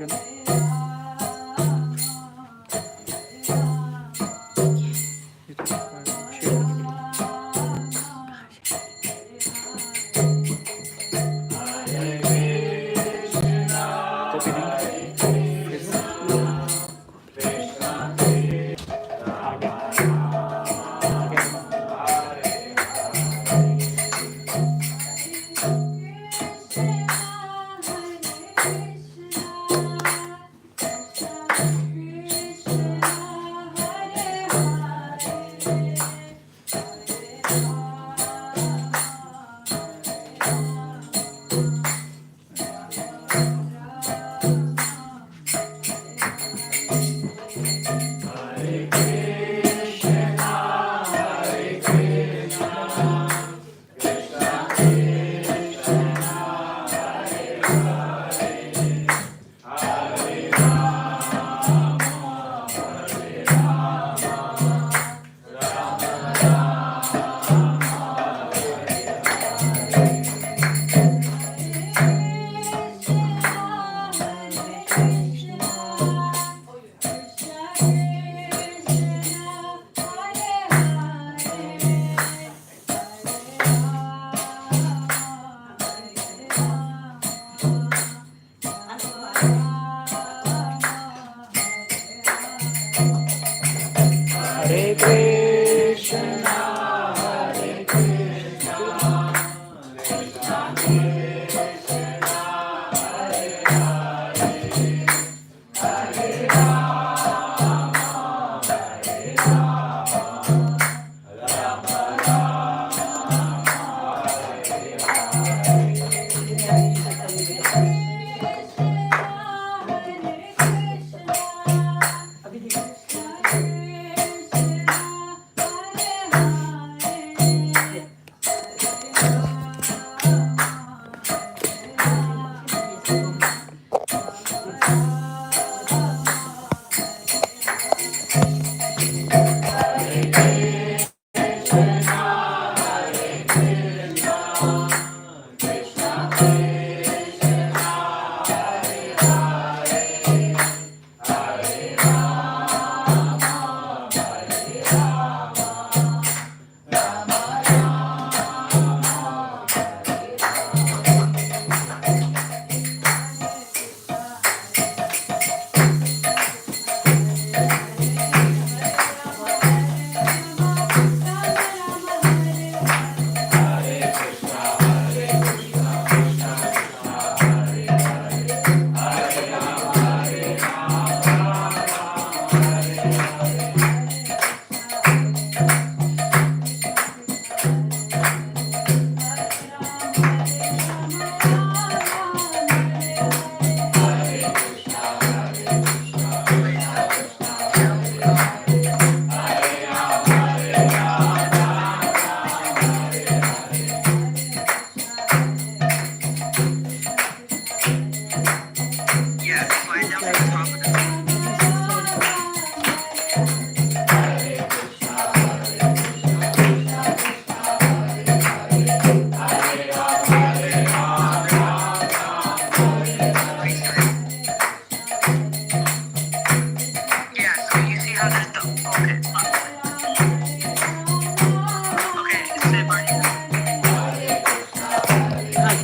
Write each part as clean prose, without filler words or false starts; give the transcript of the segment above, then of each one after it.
क्या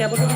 बोल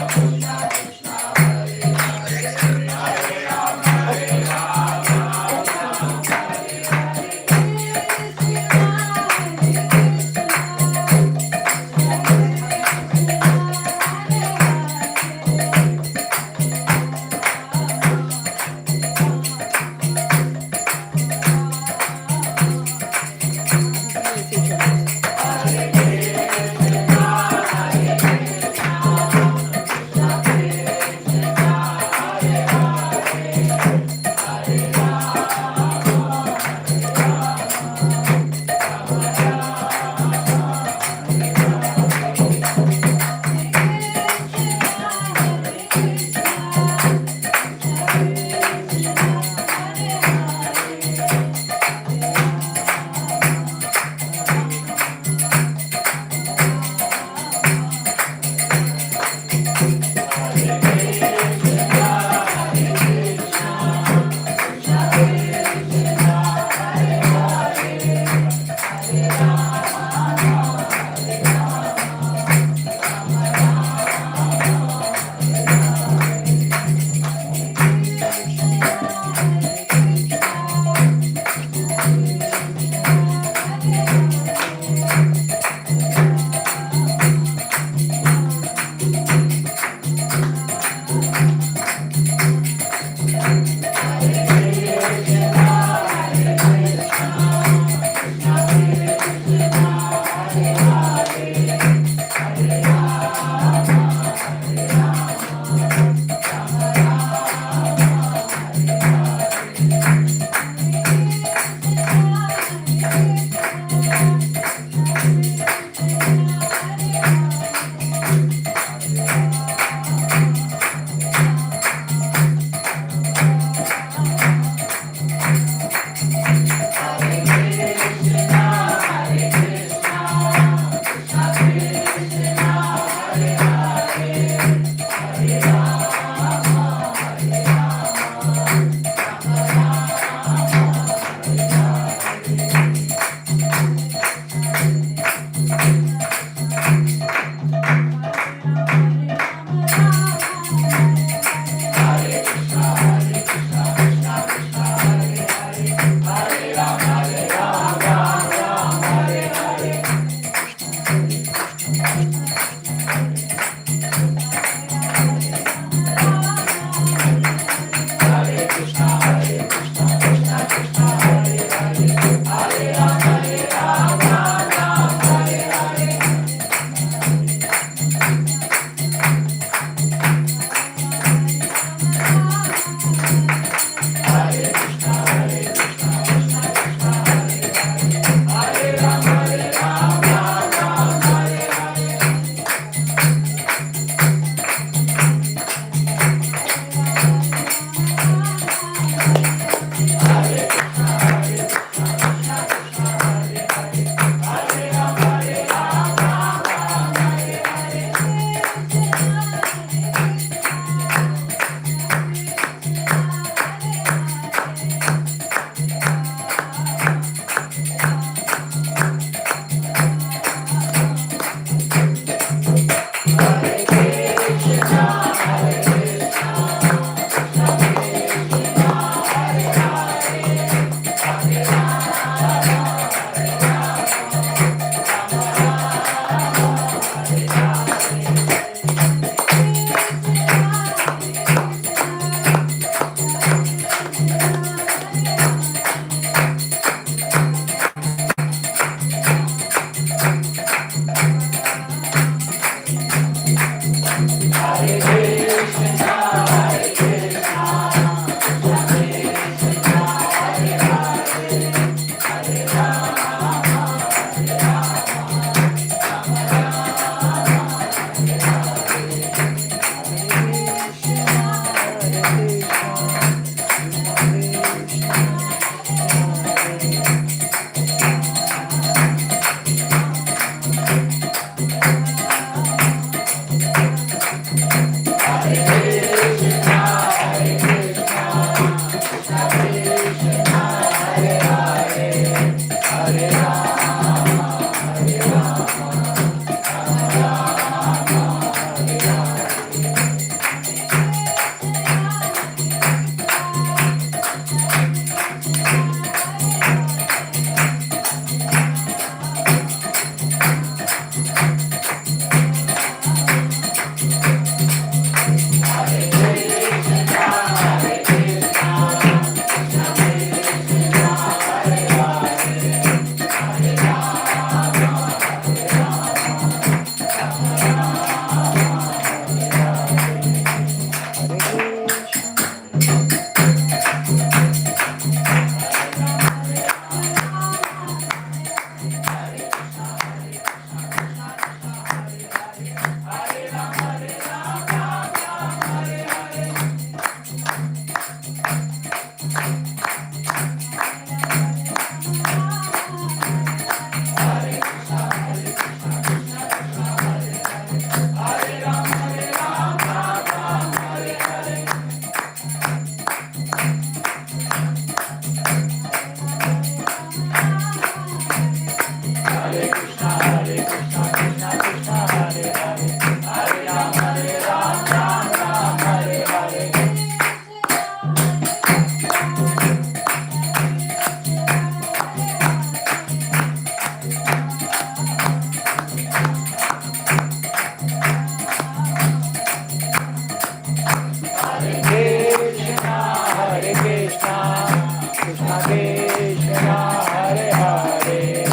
Krishna Hare Hare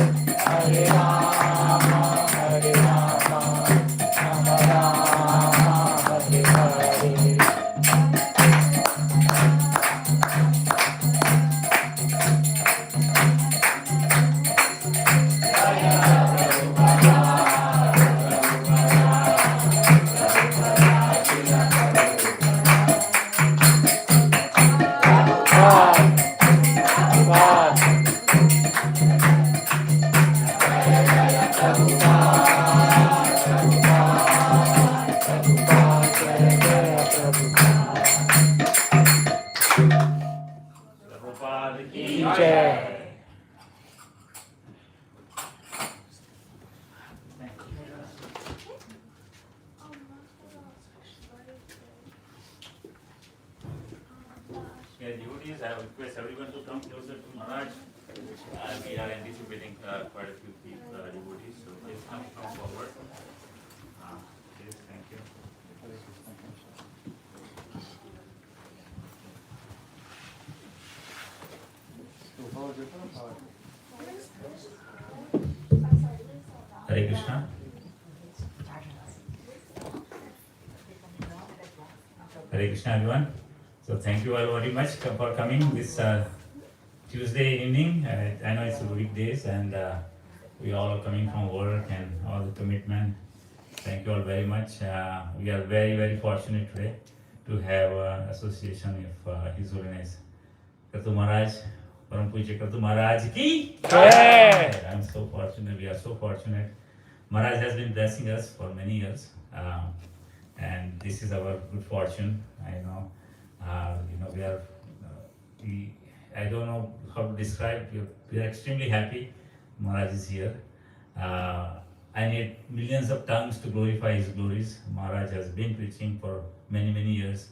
Hare Rama Rama Rama Hare Hare. Yeah, devotees, I request everyone to come closer to Maharaj. We are anticipating quite a few people, devotees, so please come forward. Yes, thank you. Hare Krishna. Hare Krishna, everyone. So thank you all very much for coming this Tuesday evening. I know it's weekdays and we all are coming from work and all the commitment. Thank you all very much. We are very, very fortunate today to have association of His Holiness Kratu Maharaj, Param Pujya Kratu Maharaj ki Jai. I'm so fortunate. We are so fortunate. Maharaj has been blessing us for many years, and this is our good fortune. I know. We are. I don't know how to describe. We are extremely happy. Maharaj is here. I need millions of tongues to glorify His glories. Maharaj has been preaching for many, many years.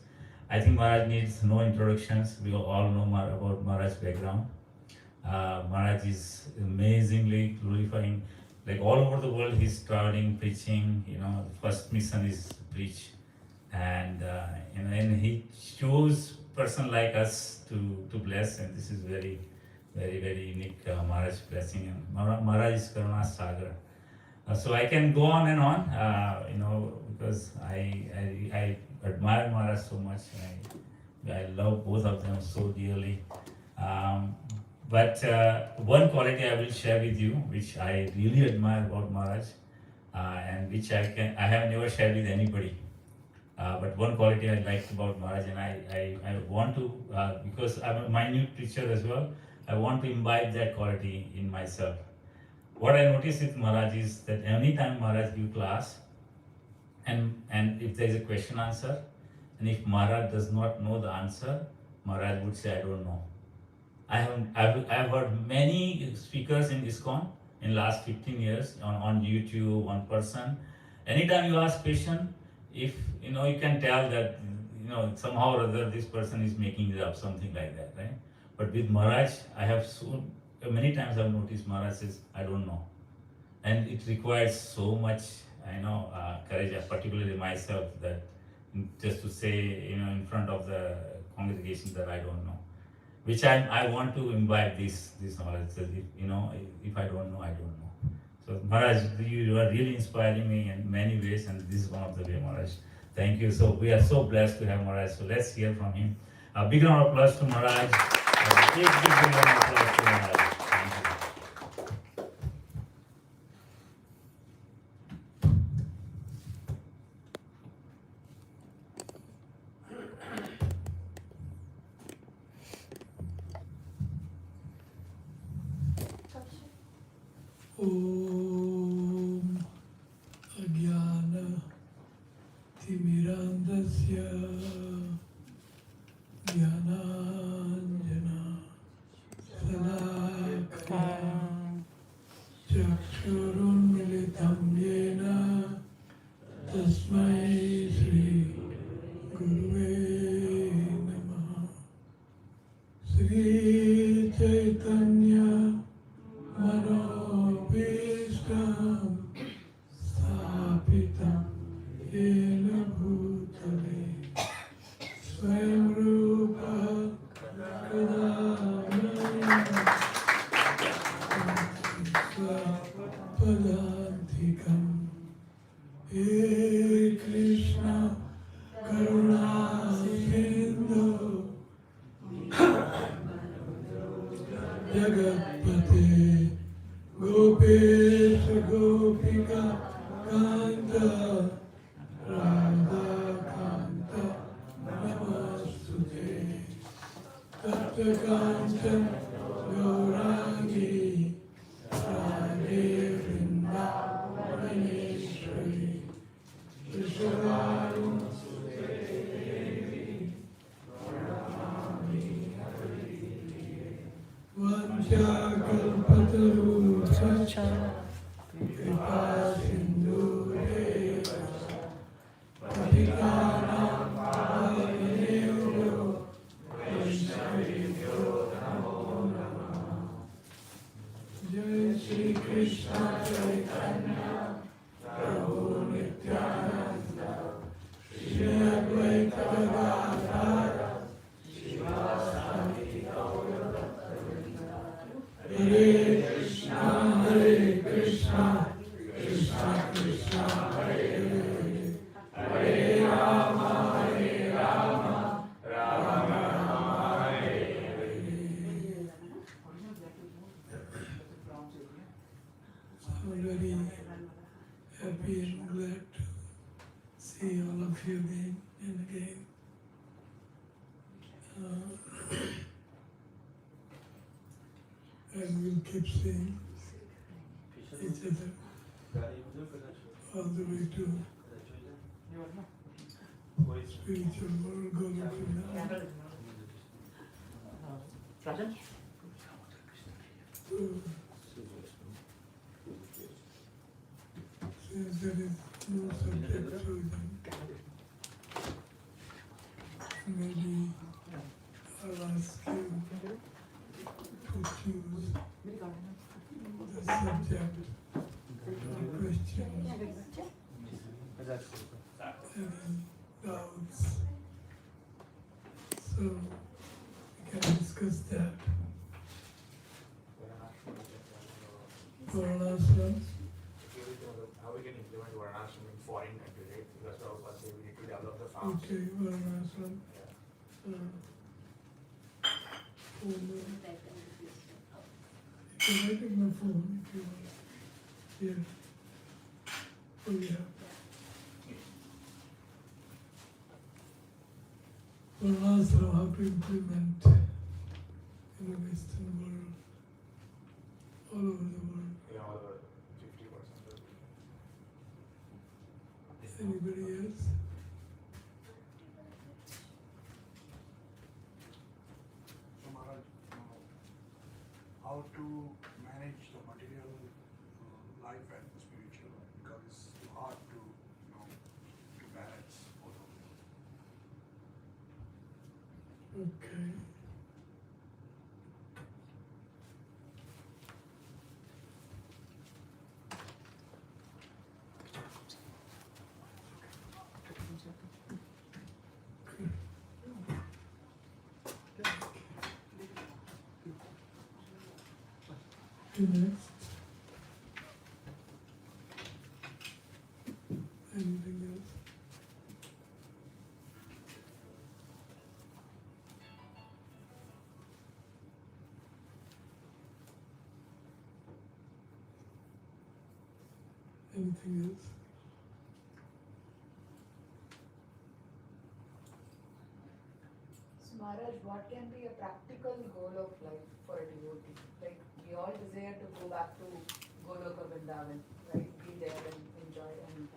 I think Maharaj needs no introductions. We all know about Maharaj's background. Maharaj is amazingly glorifying. Like all over the world, he's traveling, preaching. The first mission is preach, and and he chose person like us to bless, and this is very, very, very unique Maharaj blessing. And Maharaj is Karuna Sagar. So I can go on and on, because I admire Maharaj so much. I love both of them so dearly. But one quality I will share with you, which I really admire about Maharaj, and which I have never shared with anybody. But one quality I liked about Maharaj, and I want to, because I'm a minute preacher as well, I want to imbibe that quality in myself. What I noticed with Maharaj is that anytime Maharaj give class, and if there is a question answer, and if Maharaj does not know the answer, Maharaj would say, I don't know. I've heard many speakers in ISKCON in last 15 years on YouTube, on person. Anytime you ask question, if you can tell that somehow or other this person is making it up, something like that, right? But with Maharaj, I have many times I've noticed Maharaj says, I don't know. And it requires so much, courage, particularly myself, that just to say, in front of the congregation that I don't know. Which I want to imbibe this knowledge, that if I don't know, I don't know. So Maharaj, you are really inspiring me in many ways, and this is one of the way, Maharaj. Thank you. So we are so blessed to have Maharaj. So let's hear from him. A big round of applause to Maharaj. A big round of applause to Maharaj. Thank you. Om Ajnana Timirandasya Jnananjana Salakaya Chakshurunmilitam Yena Tasmai Shri Guruve Namaha. Sri Chaitanya Manobhishtam Sthapitam Yena Bhutale Swayam Rupa Kadam Padantikam. He Krishna Karuna Sindhu Jagatpate Gopesha Gopika Kanta Radha Kanta Namastute Tapta Kanchan Gaurangi Radhe Vrindavaneshwari Vishwaru Vanchakalpatarubhascha Kripa Sindhudev Patitanam Pavanebhyo Vaishnavibhyo Namo Namah. Jai Shri Krishna Chaitanya Prabhu Nityananda Shri Advaita Gadadhara Shivasami Gaura Hare Krishna Krishna Krishna Hare Hare Hare Rama Rama Rama Hare Hare. Already happy and glad to see all of you again and again. And we'll keep seeing each other all the way to spiritual world, Govinda. So, since there is no subject to them, maybe I'll ask you to choose the subject or question, any doubts. So we can discuss that. Varnashram. How we can implement Varnashram in foreign countries, right? Because Prabhupada said we need to develop the farms. Okay, Varnashram. Phone. You can write it in the phone if you want. Here. Oh yeah. Varnashram, how to implement in the Western world, all over the world. Yeah, all over 50%. Anybody else? So Maharaj, how to manage the material life and the spiritual life, because it's hard to balance both of them. Okay. Next. Anything else? Anything else? So Maharaj, what can be a practical goal of life for a devotee? Like we all desire to go back to Goloka Vrindavan, right? Be there and enjoy and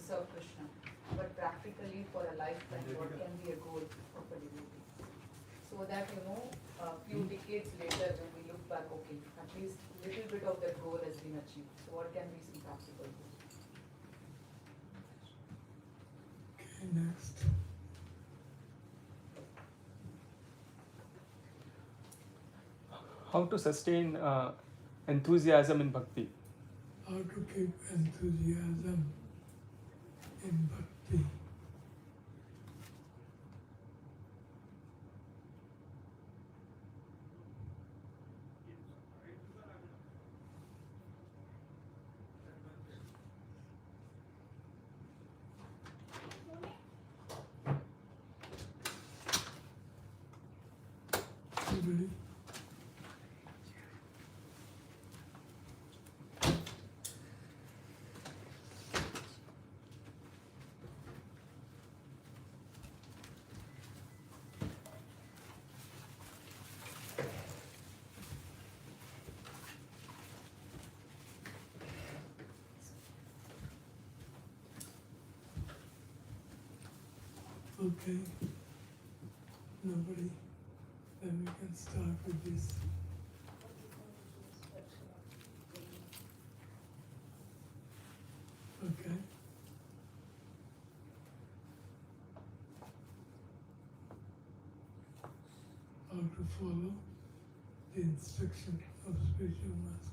serve Krishna. But practically for a lifetime, what can be a goal of a devotee? So that a few decades later when we look back, okay, at least little bit of that goal has been achieved. So what can be some practical goals? Okay, next. How to sustain enthusiasm in bhakti? How to keep enthusiasm in bhakti. everybody. Okay. Nobody. Then we can start with this. Okay. How to follow the instruction of spiritual master.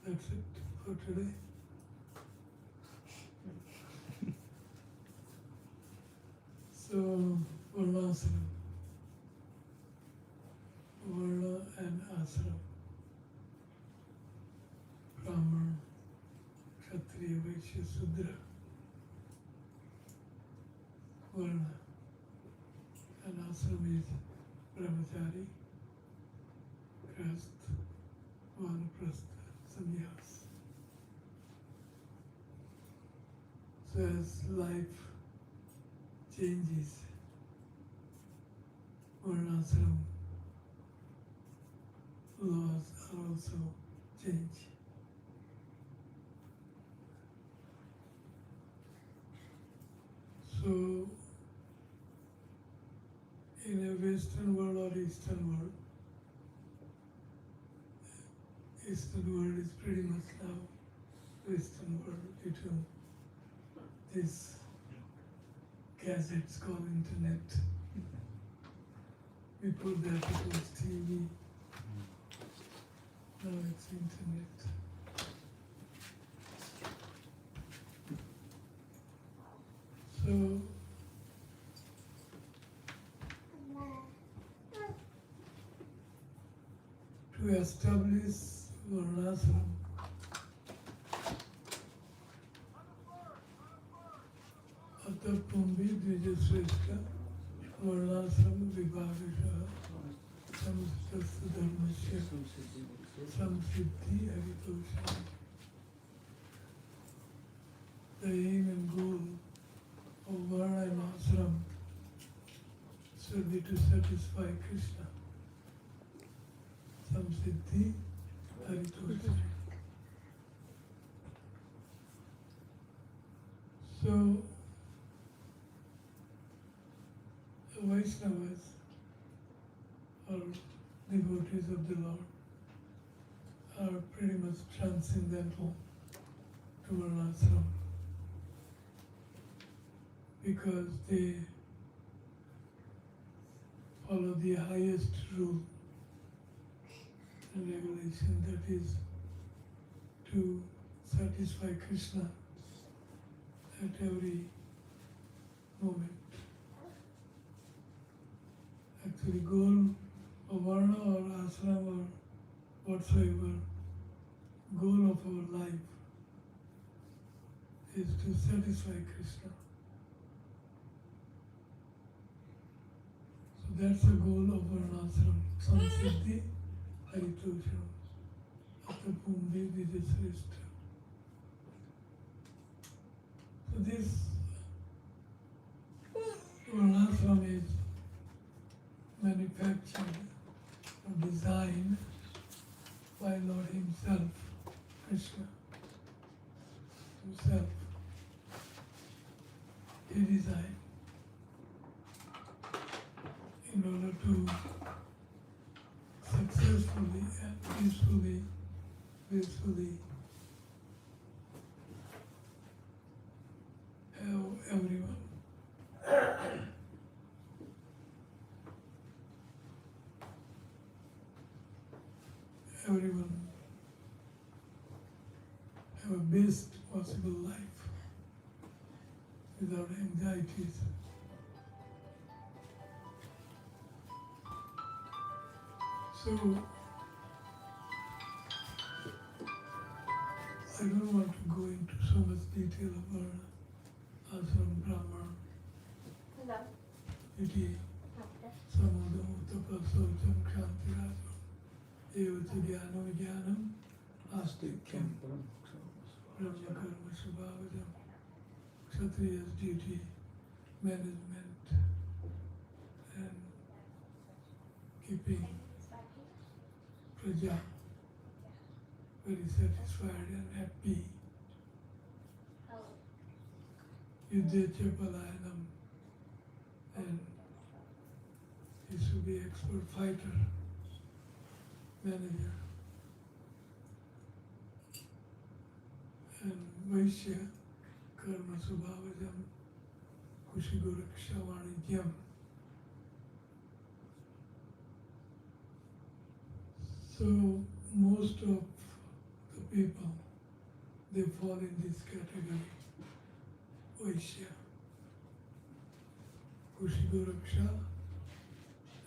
That's it for today. So, Varnasana. Varna and Asana. Brahman, Kshatriya, Vaishya, Sudra. Varna. And Asana is Brahmachari, Grahastha, Vanaprastha, Sannyas. So as life changes, Varnashram laws are also change. So, in a Western world or Eastern world is pretty much now Western world due to this gadgets called internet. Before that it was TV. Now it's internet. So to establish Varnashram, Atapumbi Dvijashrestha Varnashram Vibhavisha Samstasya Dharmasya Samsiddhi Haritosha. The aim and goal of Varna and Ashram should be to satisfy Krishna. Samsiddhi Haritosha. So, the Vaishnavas or devotees of the Lord are pretty much transcendental to Varnashram because they follow the highest rule and regulation, that is to satisfy Krishna at every moment. Actually, goal of Varna or Ashram or whatsoever, goal of our life is to satisfy Krishna. So that's the goal of Varnashram. Samsiddhi Haritosha. Atapumbi Dvijashrestha. So this Varnashram is manufactured or designed by Lord Himself, Krishna Himself. He designed in order to successfully and peacefully, gracefully have everyone have a best possible life without anxieties. So, I don't want to go into so much detail about ashram brahman, iti samudam utapasaucham kshantirajam evata jnanam jnanam astikyam brahma karma subhavajam. Kshatriya's duty, management and keeping praja very satisfied and happy. Yudhecha palayanam, and he should be expert fighter, manager. And Vaishya karma subhavajam kushigurakshavanityam. So most of the people, they fall in this category. Vaishya, kushiguraksha,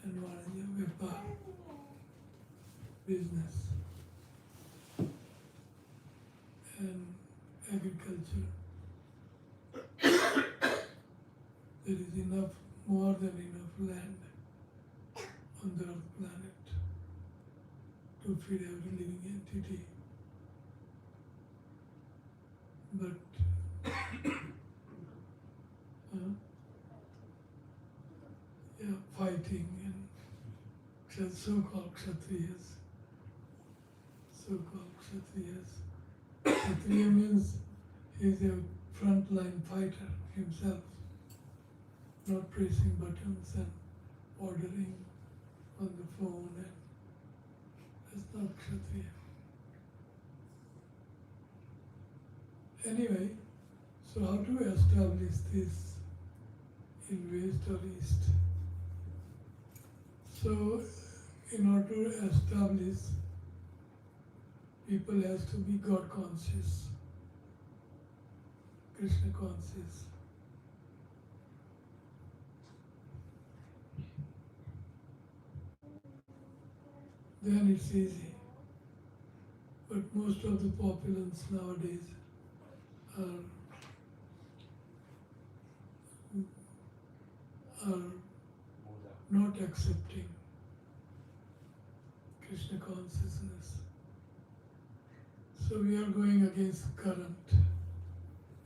and vanija vyapar, business, and agriculture. There is enough, more than enough land on the earth planet to feed every living entity. But fighting and so-called Kshatriyas. Kshatriya means he is a frontline fighter himself, not pressing buttons and ordering on the phone, and that's not Kshatriya. Anyway, so how to establish this in West or East? So, in order to establish, people has to be God conscious, Krishna conscious. Then it's easy. But most of the populace nowadays are not accepting Krishna consciousness. So we are going against the current.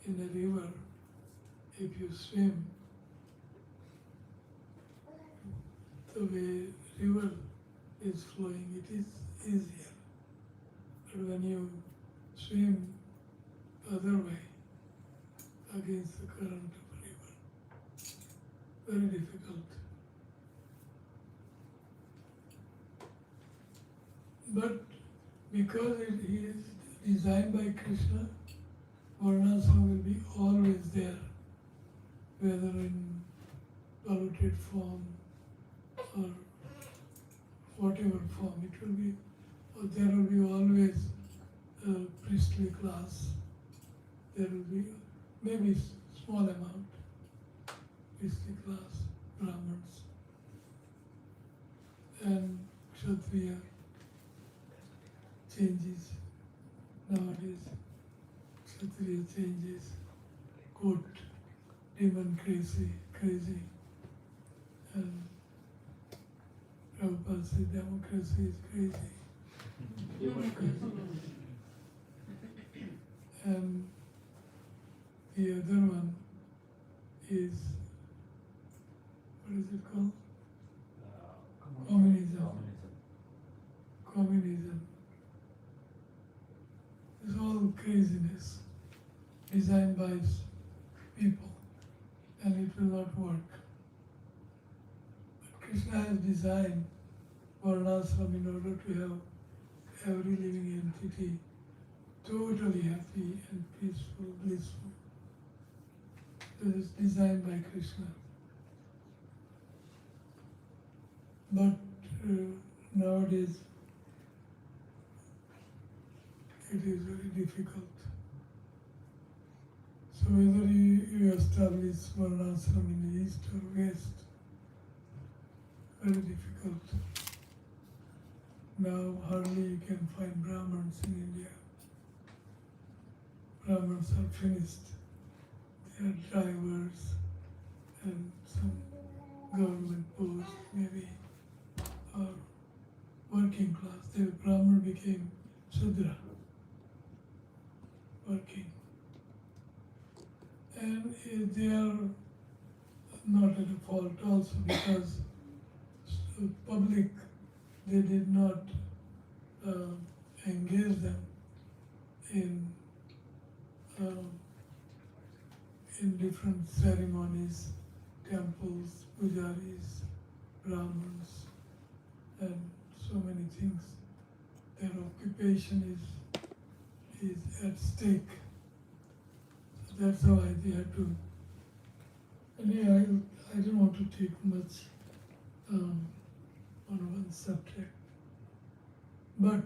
In a river, if you swim, the way river is flowing, it is easier. But when you swim the other way, against the current of a river, very difficult. But because it is designed by Krishna, varnasrama will be always there, whether in polluted form or whatever form it will be, or there will be always a priestly class. There will be maybe small amount, priestly class, Brahmins, and Kshatriya changes nowadays. Kshatriya changes, quote, demon crazy, and Prabhupada said democracy is crazy. And the other one is, what is it called? Communism. It's all craziness designed by people, and it will not work. But Krishna has designed varnasrama in order to have every living entity totally happy and peaceful, blissful. So it's designed by Krishna. But nowadays it is very difficult. So whether you establish varnasrama in the east or west, very difficult. Now hardly you can find Brahmins in India. Brahmins are finished. They their drivers and some government posts maybe, or working class. The Brahman became Shudra, working. And they are not at fault also because public, they did not engage them in different ceremonies, temples, pujaris, brahmins, and so many things. Their occupation is at stake. So that's why they had to. Anyway, I don't want to take much on one subject, but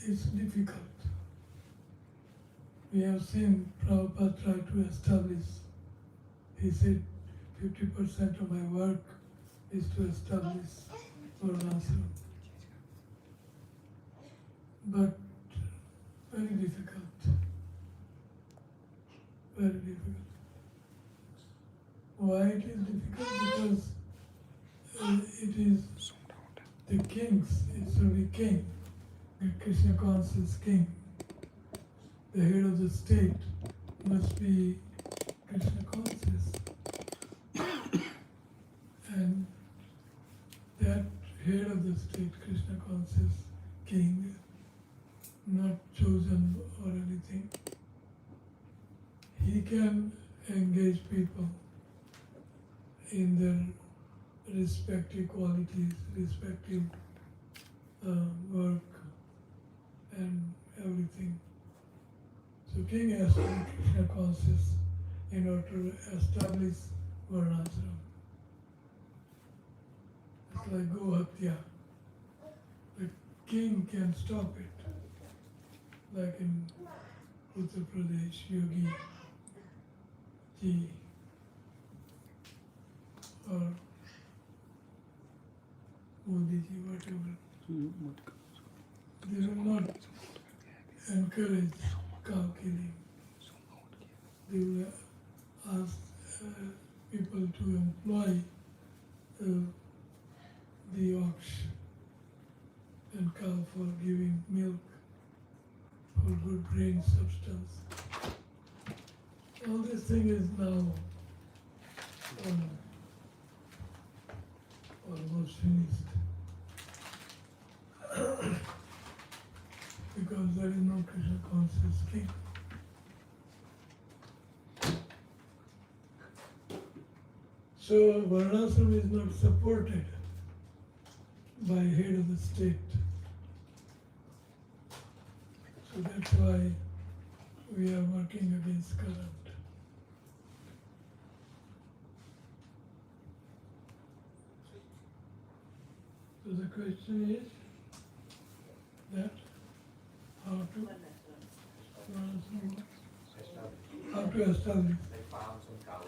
it's difficult. We have seen Prabhupada try to establish, he said 50% of my work is to establish Varnashram. But very difficult. Very difficult. Why it is difficult? Because it is the kings, it's only king, the Krishna conscious king. The head of the state must be Krishna conscious. And that head of the state, Krishna conscious king, not chosen or anything, he can engage people in their respective qualities, respective work and everything. So king has to be Krishna conscious in order to establish Varnashram. It's like Gohatya. The king can stop it. Like in Uttar Pradesh, Yogi Ji, or Modi Ji, whatever. They will not encourage cow killing. They will ask people to employ the ox and cow for giving milk, for good brain substance. All this thing is now almost finished. Because there is no Krishna conscious king. So Varnashram is not supported by head of the state. So that's why we are working against current. So the question is that how to establish, Like farms and cows.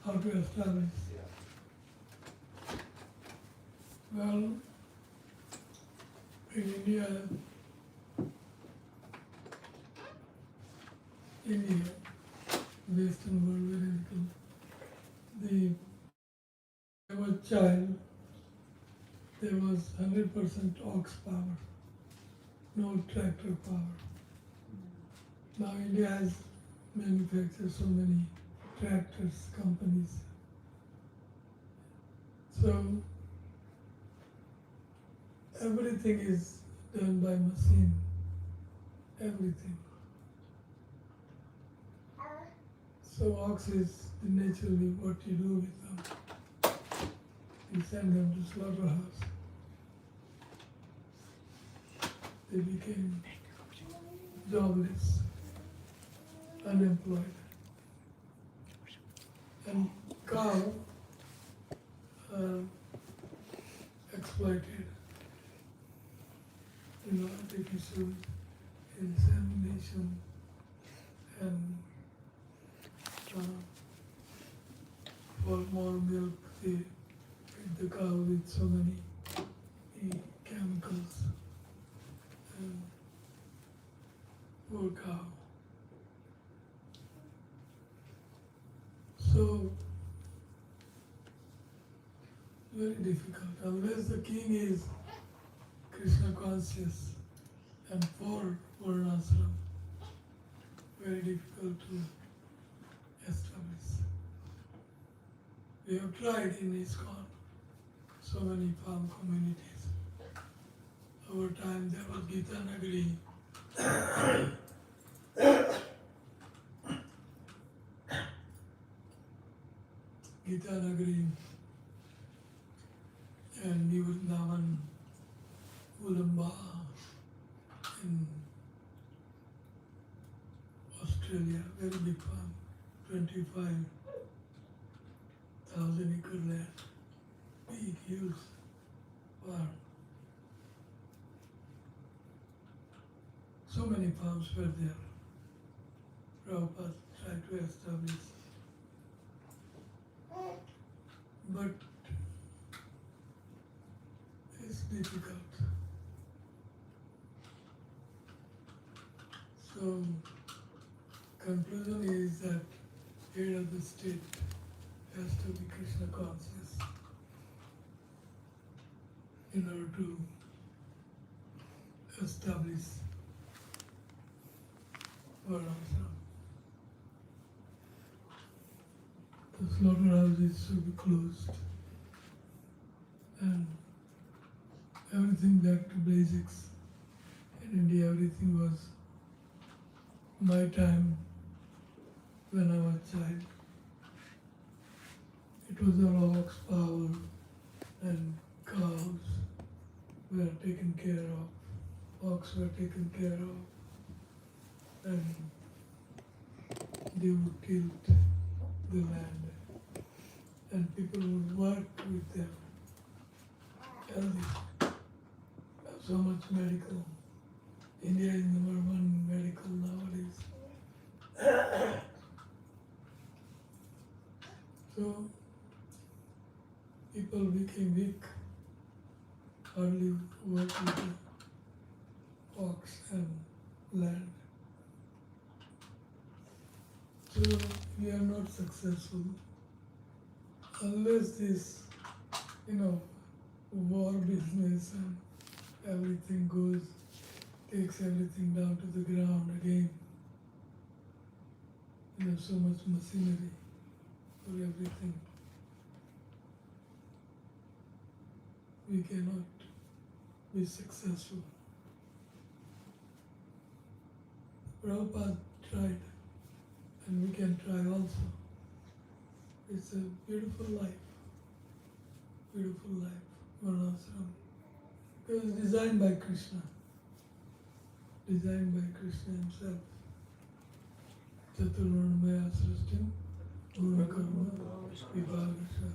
how to establish. Yeah. Well, in India, Western world very little. When I was a child, there was 100% ox power, no tractor power. Now India has manufactured so many tractors, companies. So everything is done by machine, everything. So ox is naturally what you do with them. You send them to slaughterhouse. They became jobless, unemployed. And cow exploited, artificial insemination and for more milk they feed the cow with so many chemicals. And poor cow. So, very difficult. Unless the king is Krishna conscious and for Varnashram, very difficult to establish. We have tried in ISKCON, so many farm communities. Over time there was Gita Nagari. Gita Nagari and New Vrindavan, Ulamba in Australia, very big farm, 25,000 acre land, big, huge farm. So many farms were there. Prabhupada tried to establish. But it's difficult. So, conclusion is that head of the state has to be Krishna conscious in order to establish Varnashram. The slaughterhouses should be closed and everything back to basics. In India, everything was my time when I was a child. It was all ox power and cows were taken care of, ox were taken care of, and they would tilt the land and people would work with them. Healthy. So much medical. India is #1 medical nowadays. So people became weak, hardly work with the ox and land. So we are not successful unless this, war business and everything takes everything down to the ground again. We have so much machinery for everything. We cannot be successful. Prabhupada tried, and we can try also. It's a beautiful life, Varnashram. It was designed by Krishna himself. Chaturvarnamaya srishtim guna karma vibhagasha.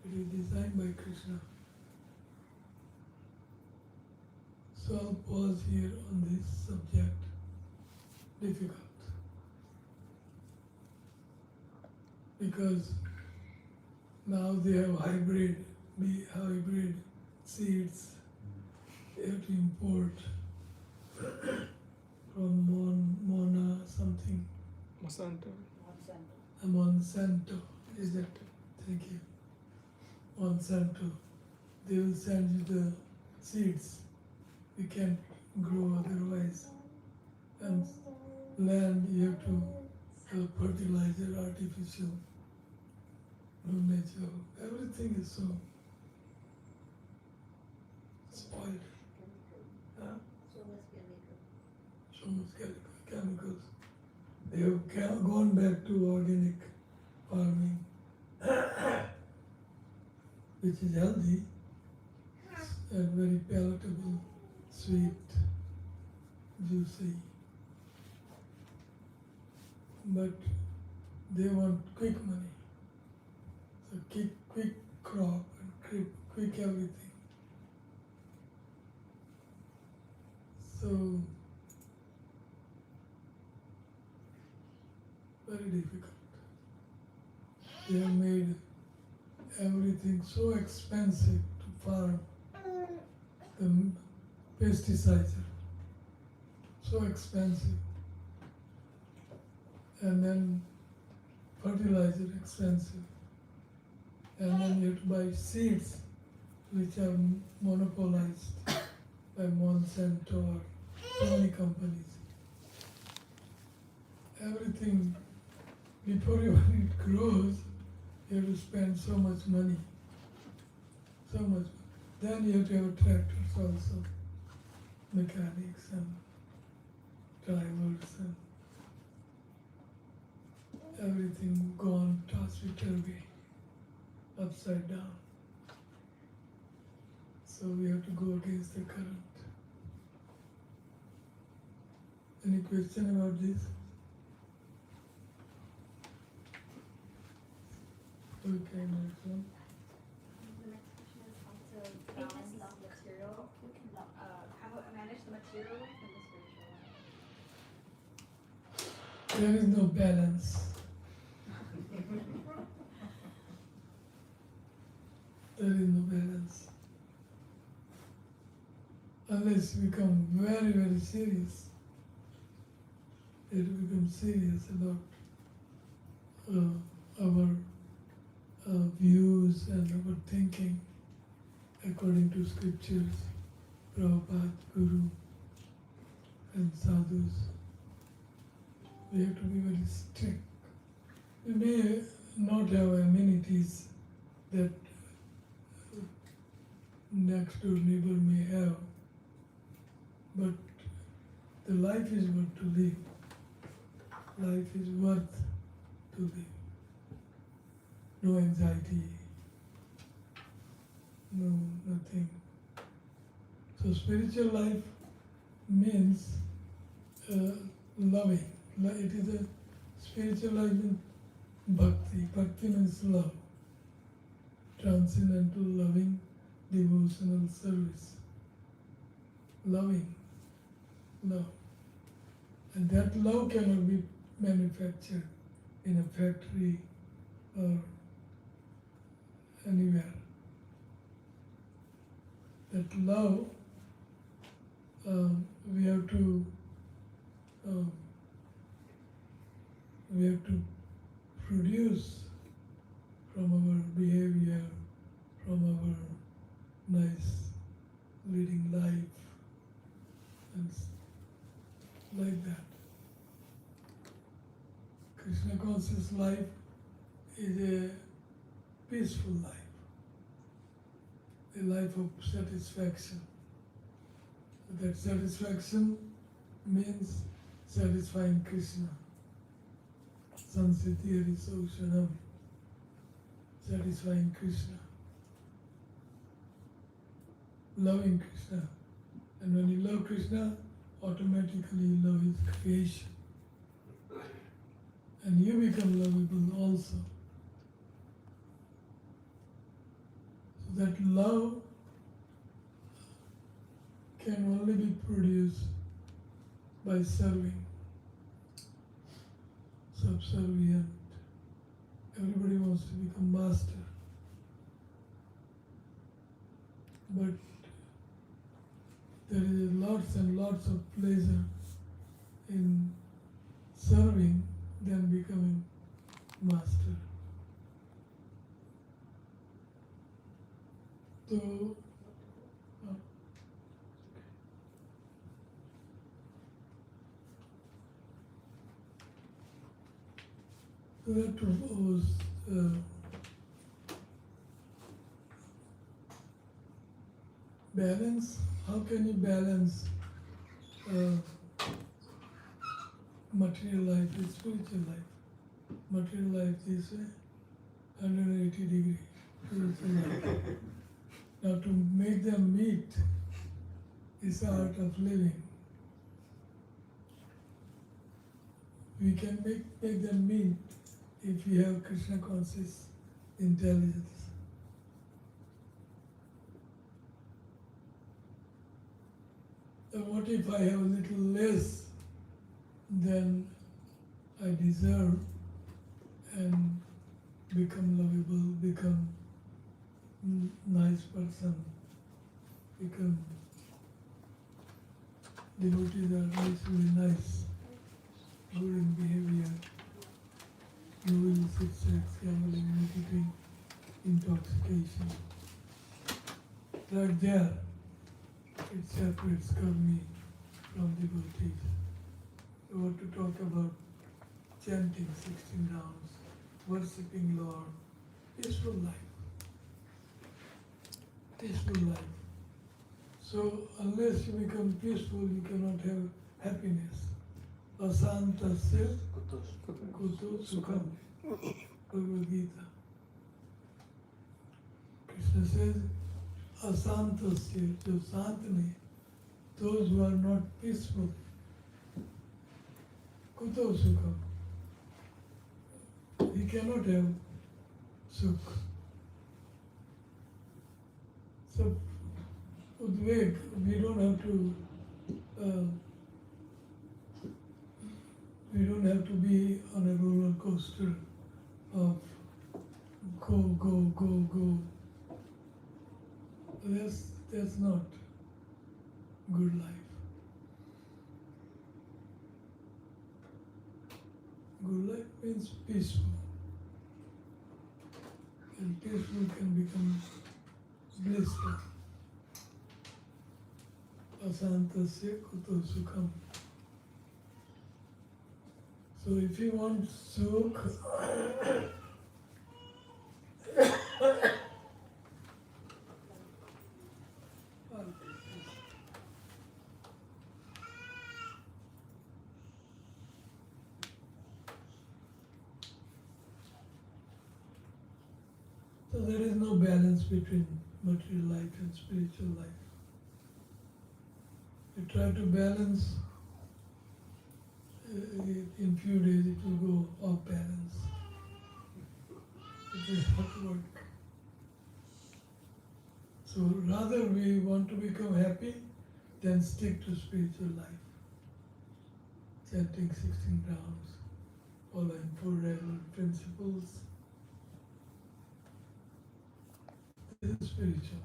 It is designed by Krishna. So I'll pause here on this subject. Difficult. Because now they have hybrid seeds. They have to import from Mona something. Monsanto. Is that? Thank you. Monsanto. They will send you the seeds. We can't grow otherwise. And land you have to have fertilizer, artificial, no natural. Everything is so spoiled. Huh? So much chemicals. They have gone back to organic farming, which is healthy and very palatable, sweet, juicy. But they want quick money. So quick crop and quick everything. So very difficult. They have made everything so expensive to farm. The pesticides, so expensive. And then fertilizer expensive. And then you have to buy seeds which are monopolized by Monsanto or so many companies. Everything, before even it grows, you have to spend so much money. So much. Then you have to have tractors also, mechanics and drivers and everything gone topsy-turvy, upside down. So we have to go against the current. Any question about this? Okay, next one. The next question is how to balance the material, how to manage the material life and the spiritual life. There is no balance. There is no balance. Unless you become very, very serious. You have to become serious about our views and our thinking according to scriptures, Prabhupada, Guru, and sadhus. We have to be very strict. We may not have amenities that next door neighbor may have, but the life is worth to live. Life is worth to live. No anxiety, no nothing. So spiritual life means loving. It is a spiritual life in bhakti. Bhakti means love. Transcendental, loving, devotional service. Loving, love. And that love cannot be manufactured in a factory or anywhere. That love, we have to produce from our behavior, from our nice leading life, and like that. Krishna conscious life is a peaceful life, a life of satisfaction. That satisfaction means satisfying Krishna. Sansitiri Soshanam, satisfying Krishna, loving Krishna. And when you love Krishna, automatically you love His creation. And you become lovable also. So that love can only be produced by serving. Subservient. Everybody wants to become master. But there is lots and lots of pleasure in serving than becoming master. So, that was balance. How can you balance material life with spiritual life? Material life is 180 degree spiritual life. Now to make them meet is the art of living. We can make them meet if we have Krishna conscious intelligence. What if I have a little less than I deserve and become lovable, become nice person, become devotees are basically nice, good in behavior, no illicit sex, gambling, nicotine, intoxication. Right there, it separates karmi from devotees. We want to talk about chanting 16 rounds, worshipping Lord, peaceful life. Peaceful life. So unless you become peaceful, you cannot have happiness. Asantasya kuto sukham. Bhagavad Gita. Krishna says, asantasya, jo sant nahi, those who are not peaceful, kuto sukham. He cannot have sukh. So, udvek, we don't have to be on a roller coaster of go, go, go, go. That's not good life. Good life means peaceful. And peaceful can become blissful. Asantasya kuto sukham. So if you want sukh, so there is no balance between material life and spiritual life. You try to balance, in few days it will go off balance. It will not work. So rather we want to become happy than stick to spiritual life. Chanting 16 rounds, following 4 regular principles. This is spiritual.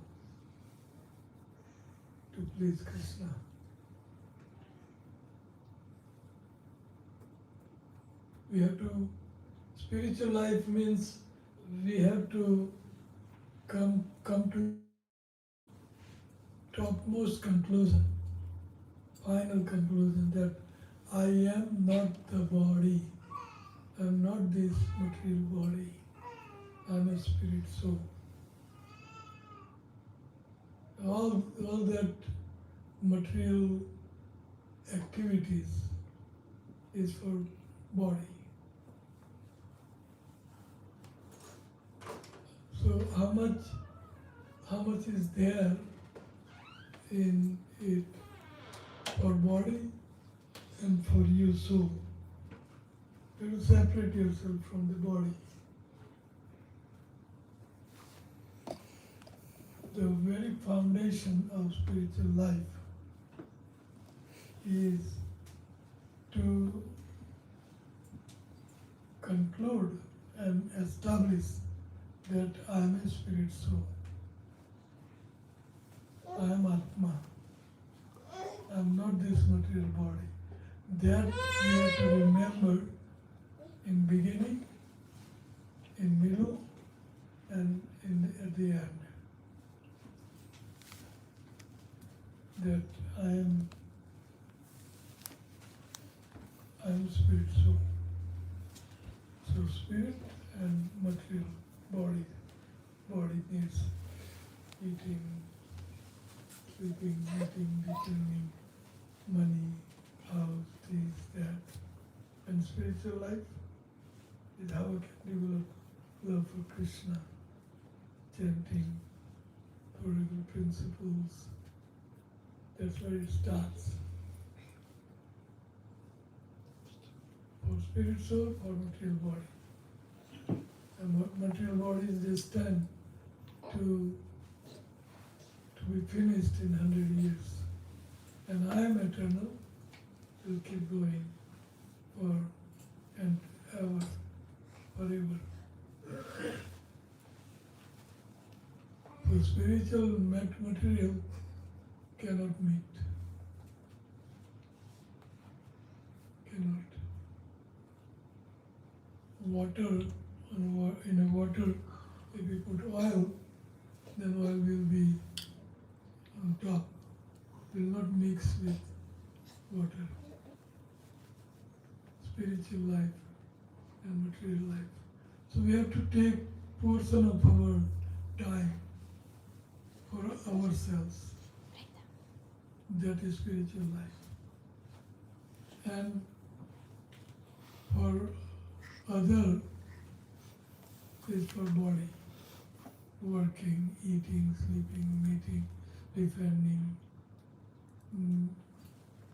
To please Krishna. We have to, spiritual life means we have to come to topmost conclusion, final conclusion that I am not the body, I am not this material body, I am a spirit soul. All that material activities is for body. So how much is there in it for body and for your soul? You have to separate yourself from the body. The very foundation of spiritual life is to conclude and establish that I am a spirit soul. I am Atma. I am not this material body. That we have to remember in beginning, in middle, and at the end. That I am spirit soul. So spirit and material body. Body needs eating, sleeping, eating, returning, money, house, this, that. And spiritual life is how we can develop love for Krishna, chanting, four principles. That's where it starts. For spirit soul, for material body. And material body is destined to be finished in 100 years. And I am eternal, will keep going for and ever, forever. For spiritual material cannot meet. cannot. Water, in a water, if you put oil, then oil will be on top, will not mix with water. Spiritual life and material life. So we have to take portion of our time for ourselves. That is spiritual life. And for other is for body. Working, eating, sleeping, meeting, defending,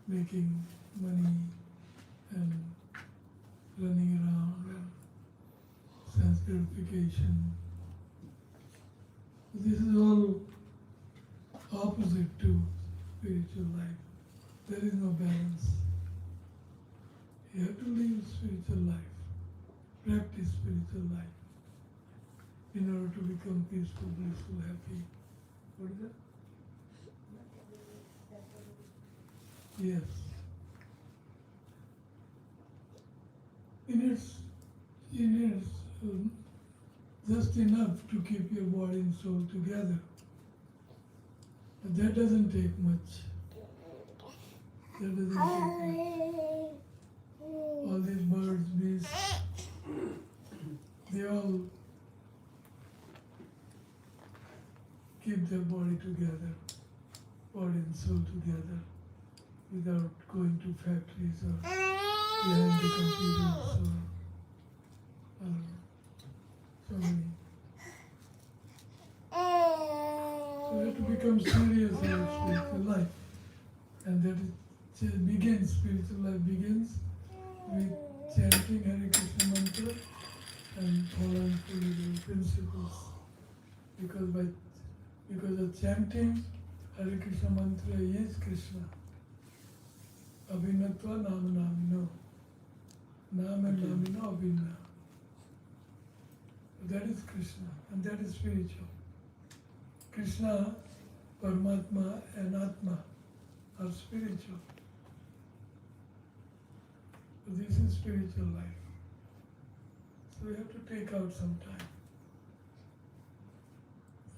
making money and running around and sense gratification. This is all opposite to spiritual life. There is no balance. You have to live spiritual life, practice spiritual life in order to become peaceful, blissful, happy. What is that? Yes. It is just enough to keep your body and soul together. But that doesn't take much. That doesn't take much. All these birds, beasts, they all keep their body together, body and soul together, without going to factories or behind the computers or so many. So we have to become serious about spiritual life. And that it begins, spiritual life begins with chanting Hare Krishna mantra and following the principles. Because of chanting Hare Krishna mantra is Krishna. Abhinatva nama namino. Nama namino abhinna. That is Krishna and that is spiritual. Krishna, Paramatma and Atma are spiritual. So this is spiritual life. So we have to take out some time.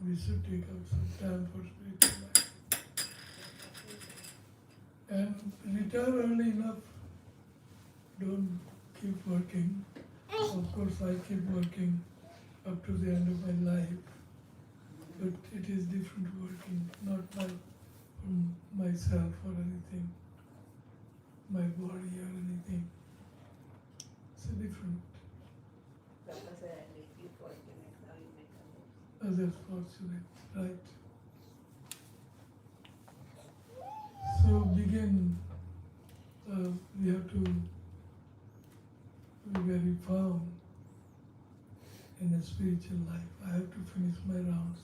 We should take out some time for spiritual life. And retire early enough. Don't keep working. Of course I keep working up to the end of my life. But it is different working, not from myself or anything, my body or anything. It's a different. Others fortunate, right? So begin, we have to be very firm in a spiritual life. I have to finish my rounds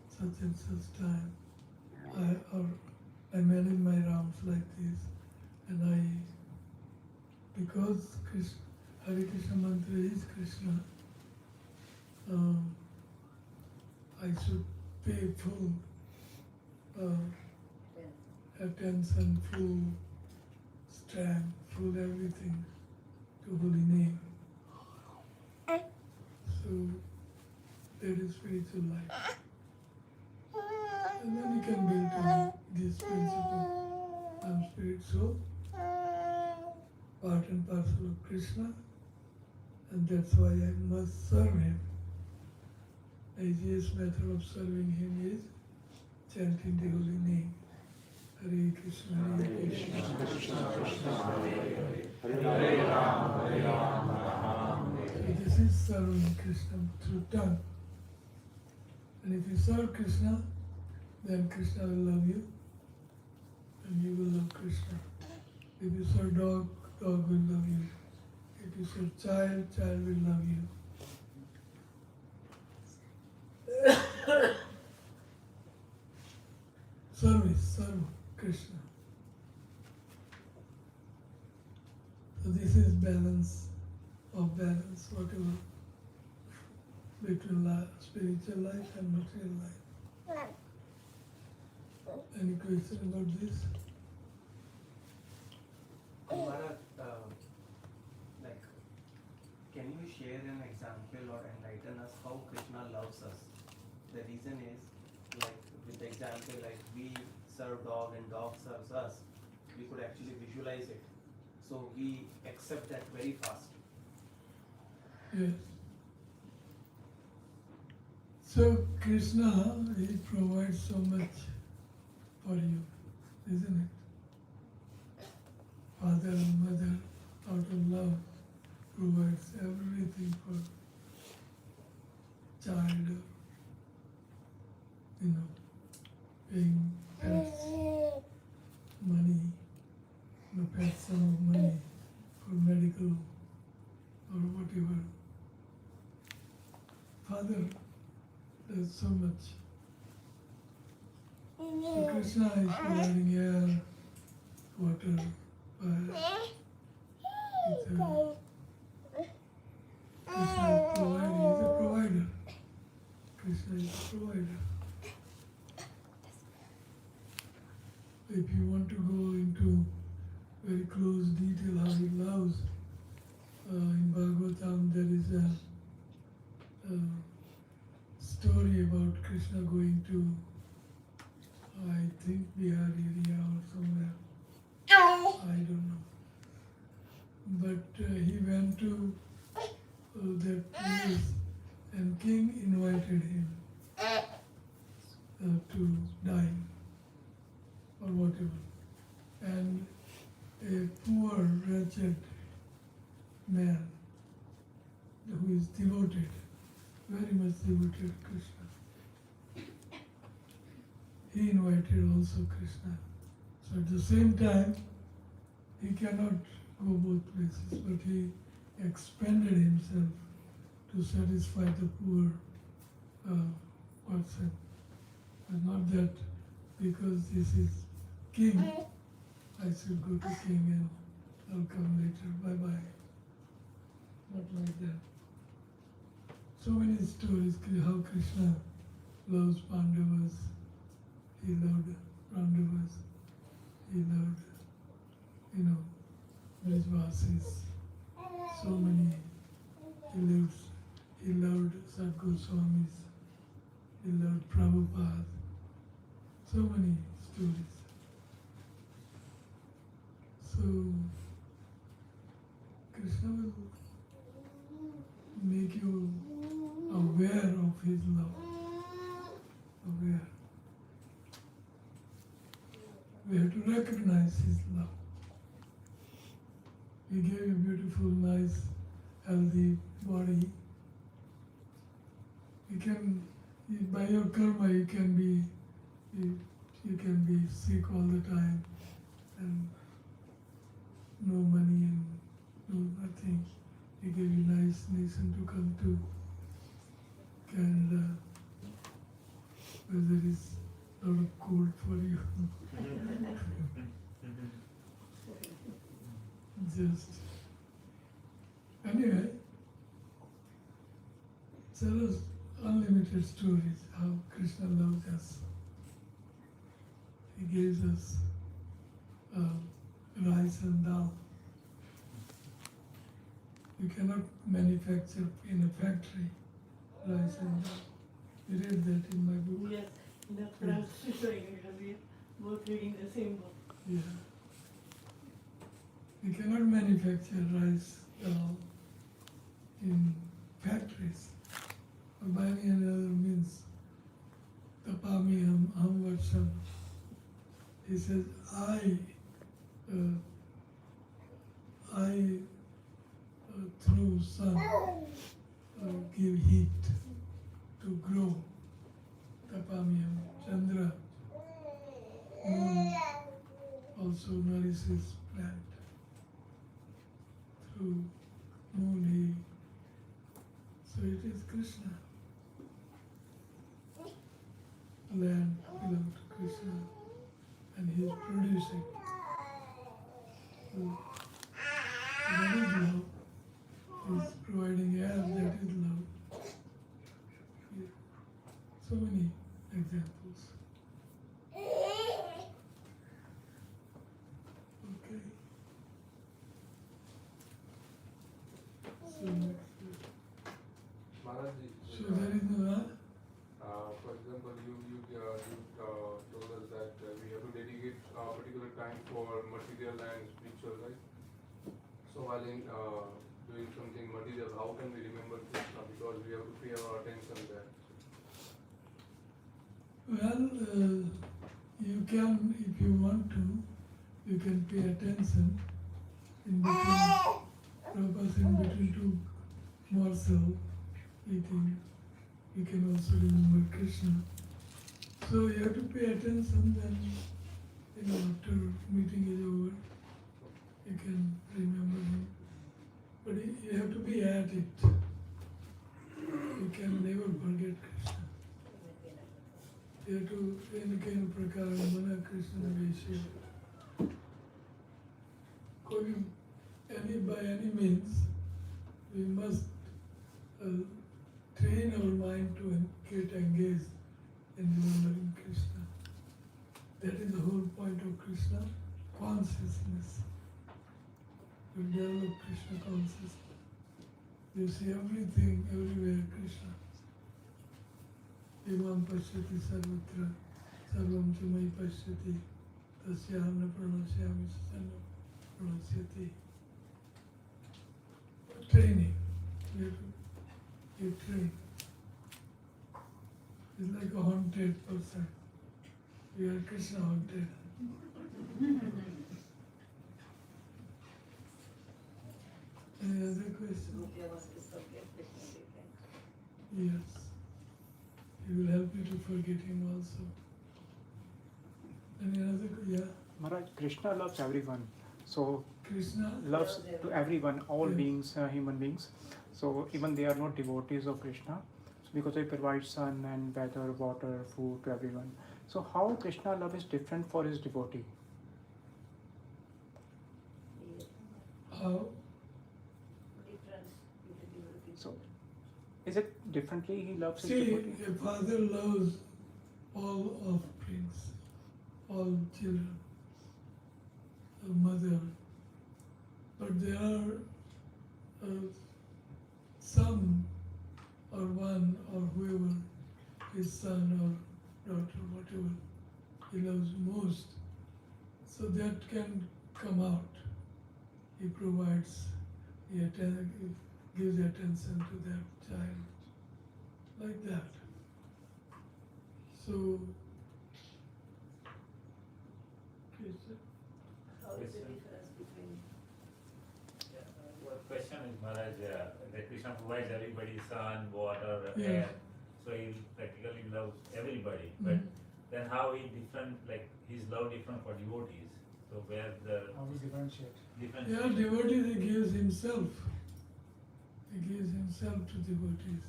such and such time. I manage my rounds like this, and because Hare Krishna mantra is Krishna, I should pay full attention, full strength, full everything to holy name. So that is spiritual life. And then you can build on this principle. I'm spirit soul, part and parcel of Krishna, and that's why I must serve him. The easiest method of serving him is chanting the holy name. Hare Krishna, Hare Krishna, Hare Rama, so this is serving Krishna through tongue. And if you serve Krishna, then Krishna will love you, and you will love Krishna. If you serve dog, dog will love you. If you serve child, child will love you. Service, serve Krishna. So this is balance, whatever, between spiritual life and material life. Any question about this? Maharaj, share an example or enlighten us how Krishna loves us? The reason is, like with the example, like we serve dog and dog serves us, we could actually visualize it. So we accept that very fast. Yes. So Krishna, he provides so much for you, isn't it? Father and mother, out of love, provides everything for child, paying pets, money, pet sum of money for medical or whatever. Father does so much. So Krishna is providing air, water, fire. Krishna is providing, he's a provider. Krishna is a provider. If you want to go into very close detail how he loves, in Bhagavatam there is a story about Krishna going to, I think, Bihar area or somewhere. I don't know. But he went to that place and king invited him to dine or whatever. And a poor, wretched man who is devoted, very much devoted to Krishna, he invited also Krishna. So at the same time, he cannot go both places, but he expended himself to satisfy the poor person. And not that because this is king, I should go to king and I'll come later, bye-bye. Not like that. So many stories how Krishna loves Pandavas, he loved Pandavas, he loved, Brijvasis, so many, he loved Sat Goswamis, he loved Prabhupada, so many stories. So, Krishna will make you aware of his love. Aware. We have to recognize his love. He gave you beautiful, nice, healthy body. You can, by your karma, you can be sick all the time and no money and no nothing. He gave you nice nation to come to Canada, where there is a lot of cold for you. Just anyway, there are unlimited stories how Krishna loves us. He gives us rice and dal. You cannot manufacture in a factory rice and dal. You read that in my book? Yes, that's what I was just saying, because we both reading the same book. Yeah. You cannot manufacture rice, dal in factories. Or by any other means, tapami ham varsham. He says, I through sun give heat to grow. Tapami ham. Chandra, moon also nourishes plant. Through moon so it is Krishna. Land belongs to Krishna and he is producing. So that is love. He is providing air, that is love. Yeah. So many examples. Okay. So next. So there is no, For example, you told us that we have to dedicate a particular time for material and spiritual, right? So while in doing something material, how can we remember Krishna? Because we have to pay our attention there. well, you can, if you want to, you can pay attention in between, purpose in between two morsel eating. You can also remember Krishna. So you have to pay attention, then after meeting is over, you can remember him. But you have to be at it. You can never forget Krishna. You have to, any kind of prakara, mana Krishna Vishya. By any means, we must train our mind to get engaged in remembering Krishna. That is the whole point of Krishna consciousness. You develop Krishna consciousness. You see everything, everywhere Krishna. Imam pashyati sarvatra, sarvam chamai pashyati, tasyaham na pranasyami sanam pranasyati. Training. You train. It's like a haunted person. You are Krishna haunted. Any other question? Yes. He will help you to forget him also. Any other? Yeah. Maharaj, Krishna loves everyone. So Krishna loves to everyone, all Yes. beings, human beings. So even they are not devotees of Krishna, because they provide sun and weather, water, food to everyone. So how Krishna love is different for his devotee? How? So is it differently he loves his See, devotee? a father loves all offsprings, all children, a mother. But there are some or one or whoever, his son or daughter, whatever he loves most. So that can come out. He provides, he gives attention to that child, like that. So, How is the difference between? What question is, Maharaj, that Krishna provides everybody sun, water, Yeah. air, so he practically loves everybody. But Mhm. then how he different, like his love different for devotees? So where the How we differentiate? difference? yeah, devotee, he gives himself. He gives himself to devotees.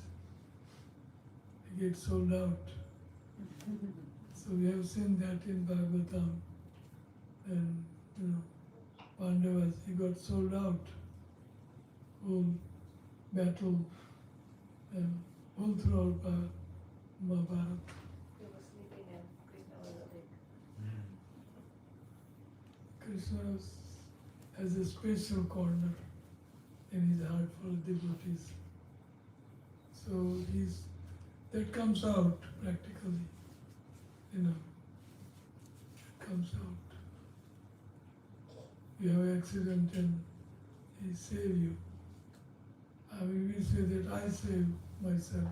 He gets sold out. So we have seen that in Bhagavatam. And, Pandavas, he got sold out. Whole battle and all throughout Mahabharata. He was sleeping and Krishna was awake. Mm. Krishna has a special corner in his heart for devotees. So that comes out practically, it comes out. You have an accident and he save you. I mean, we say that I save myself,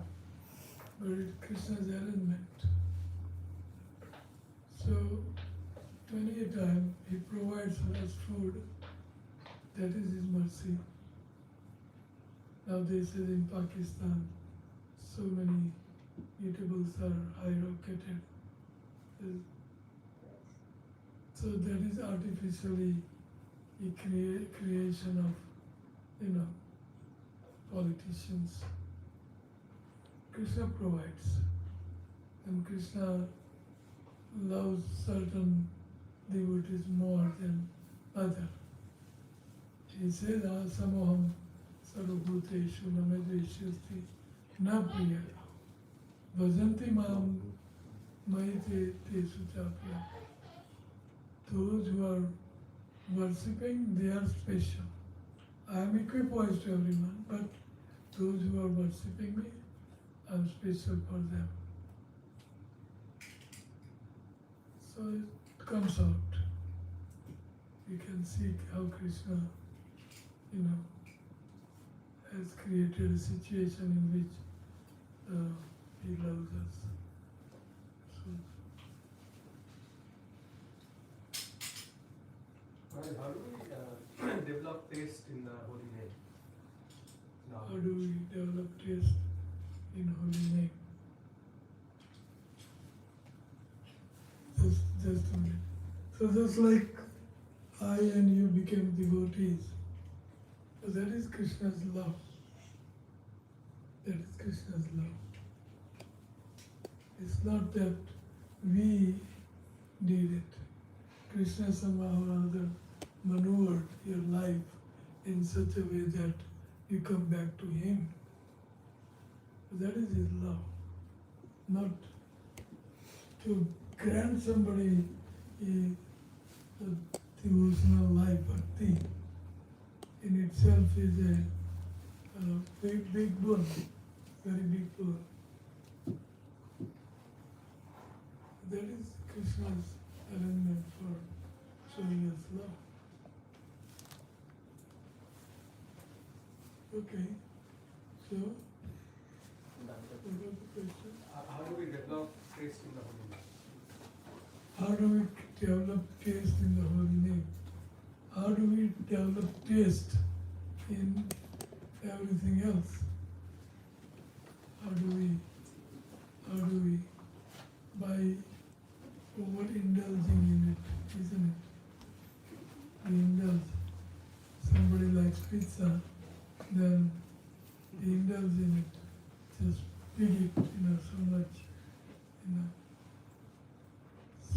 but it's Krishna's arrangement. So, many a time he provides us food. That is his mercy. Nowadays in Pakistan, so many eatables are high-rocketed. So that is artificially a creation of, politicians. Krishna provides, and Krishna loves certain devotees more than others. He says, Samoham sarvabhuteshu namedveshyasti na priya bhajanti mam maite tesu chapya. Those who are worshipping, they are special. I am equipoised to everyone, but those who are worshipping me, I'm special for them. So it comes out. You can see how Krishna, has created a situation in which he loves us. So, Maharaj, how do we develop taste in the holy name? Now, how do we develop taste in holy name? Just a minute. So just like I and you became devotees, so that is Krishna's love. That is Krishna's love. It's not that we did it. Krishna somehow or other maneuvered your life in such a way that you come back to him. That is his love. Not to grant somebody a devotional life, bhakti in itself is a big boon, very big boon. That is Krishna's arrangement for showing us love. Okay, so what was the question? how do we develop taste in the holy name? How do we develop taste in the holy name? How do we develop taste in everything else? How do we? By over-indulging in it, isn't it? We indulge. Somebody likes pizza, then we indulge in it. Just big it, so much,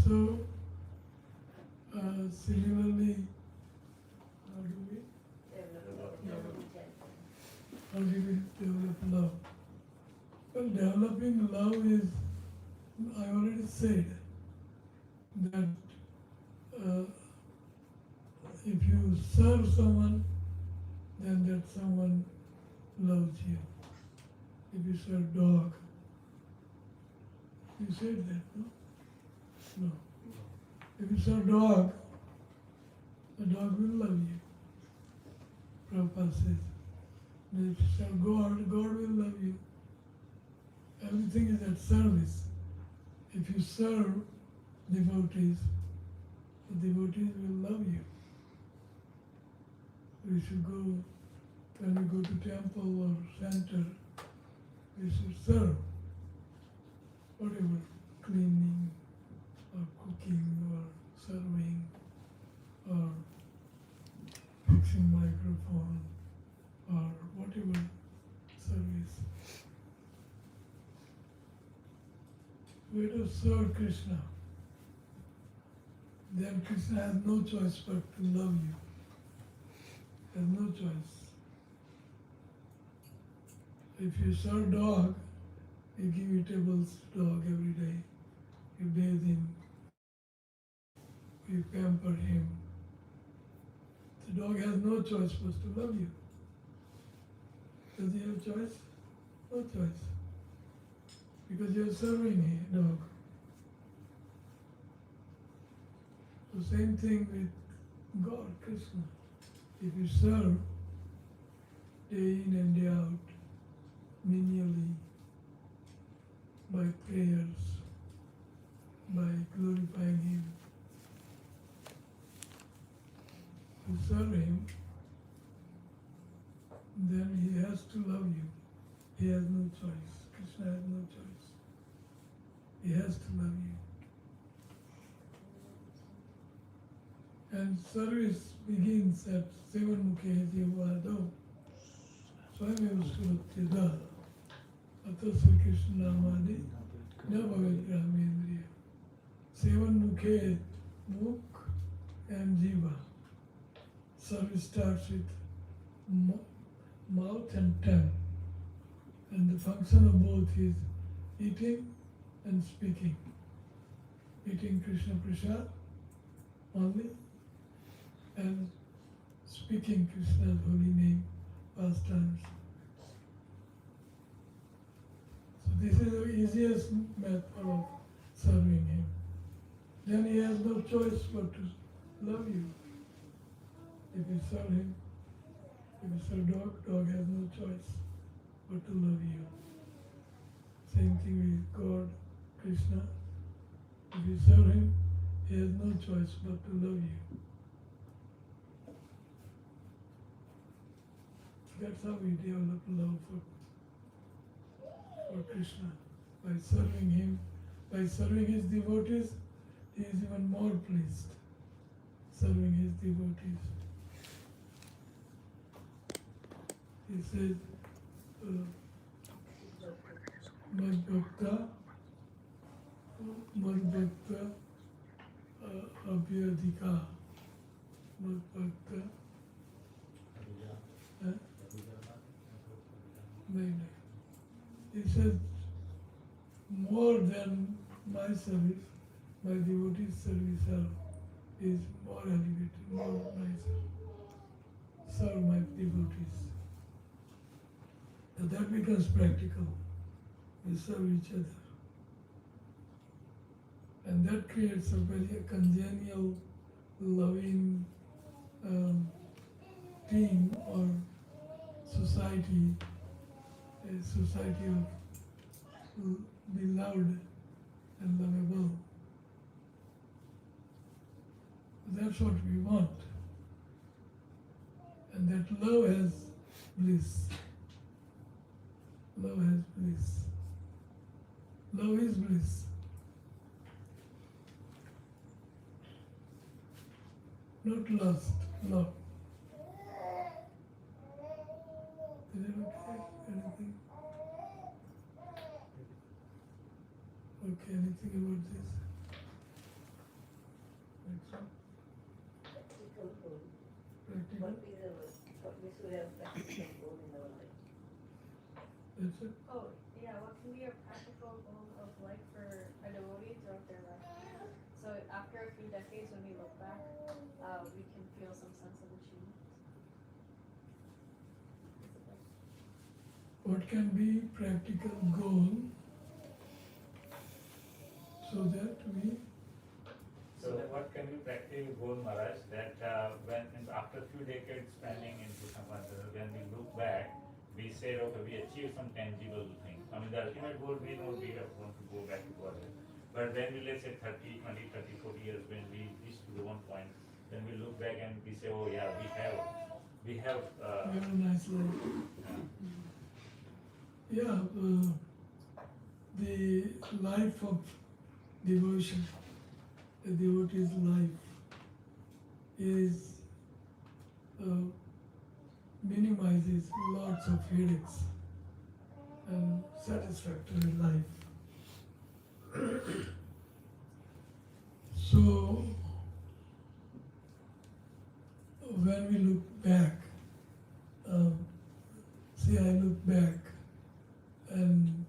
So, similarly, how do we develop love? Well, developing love is, I already said that if you serve someone, then that someone loves you. If you serve dog, you said that, no? No. If you serve dog, the dog will love you. Prabhupada says. And if you serve God, God will love you. Everything is at service. If you serve devotees, the devotees will love you. We should go, when we go to temple or center, we should serve. Whatever, cleaning, or cooking, or serving, or fixing microphone, or whatever service. We have to serve Krishna. Then Krishna has no choice but to love you. Has no choice. If you serve dog, you give eatables to dog every day. You bathe him. You pamper him. The dog has no choice but to love you. Does he have choice? No choice. Because you are serving a dog. So same thing with God, Krishna. If you serve day in and day out, menially, by prayers, by glorifying Him, you serve Him, then He has to love you. He has no choice. Krishna has no choice. He has to love you. And service begins at Sevan Mukhe Jivado. Swayam Suratida. Atasya Krishna Namadi. Navavid Ramendriya. Sevan Mukhe, Mukh and Jiva. Service starts with mouth and tongue. And the function of both is eating and speaking. Eating Krishna Prasad only, and speaking Krishna's holy name, pastimes. So this is the easiest method of serving him. Then he has no choice but to love you. If you serve him, if you serve dog has no choice but to love you. Same thing with God, Krishna. If you serve him, he has no choice but to love you. That's how we develop love for Krishna. By serving him, by serving his devotees, he is even more pleased. Serving his devotees. He says, Madbhakta Abhyadhika. Madbhakta. He says, more than my service, my devotee's service is more elevated, more nicer. Serve my devotees. And that becomes practical. We serve each other. And that creates a very congenial, loving team or society, a society of beloved and lovable. That's what we want. And that love has bliss. Love has bliss. Love is bliss. Not lust, love. Is it okay? Anything? Okay, anything about this? Next one. Practical goal. Practical? What we should have practical goal in our life. That's it? Oh, yeah, what can be a practical goal of life for a devotee throughout their life? So after a few decades, when we look back, we can feel some sense of achievement. What can be practical goal so that we So what can be practical goal, Maharaj, that when after a few decades spending in Krishna consciousness, when we look back, we say, okay, we achieved some tangible thing. I mean, the ultimate goal we know we are going to go back to God. But when we, let's say 30, 20, 30, 40 years, when we reach to one point, then we look back and we say, oh yeah, we have very nice life. Yeah, the life of devotion, the devotee's life is minimizes lots of headaches and satisfactory life. So when we look back, say I look back and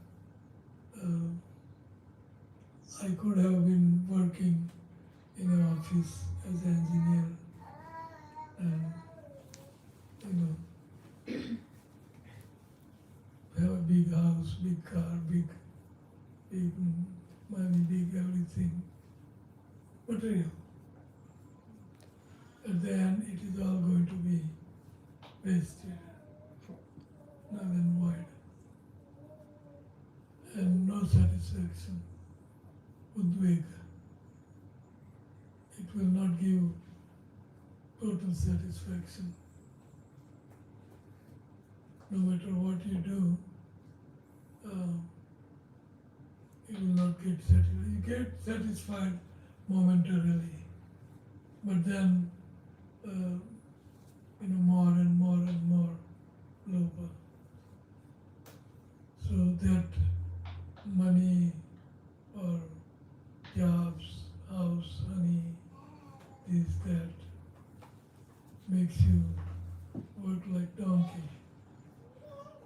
I could have been working in an office as an engineer and have a big house, big car, big money, big everything, material. At the end, it is all going to be wasted, null and void, and no satisfaction, udvega. It will not give total satisfaction. No matter what you do, you will not get satisfied. You get satisfied momentarily, but then more and more and more lower. So that money or jobs, house, honey, this, that, makes you work like donkey.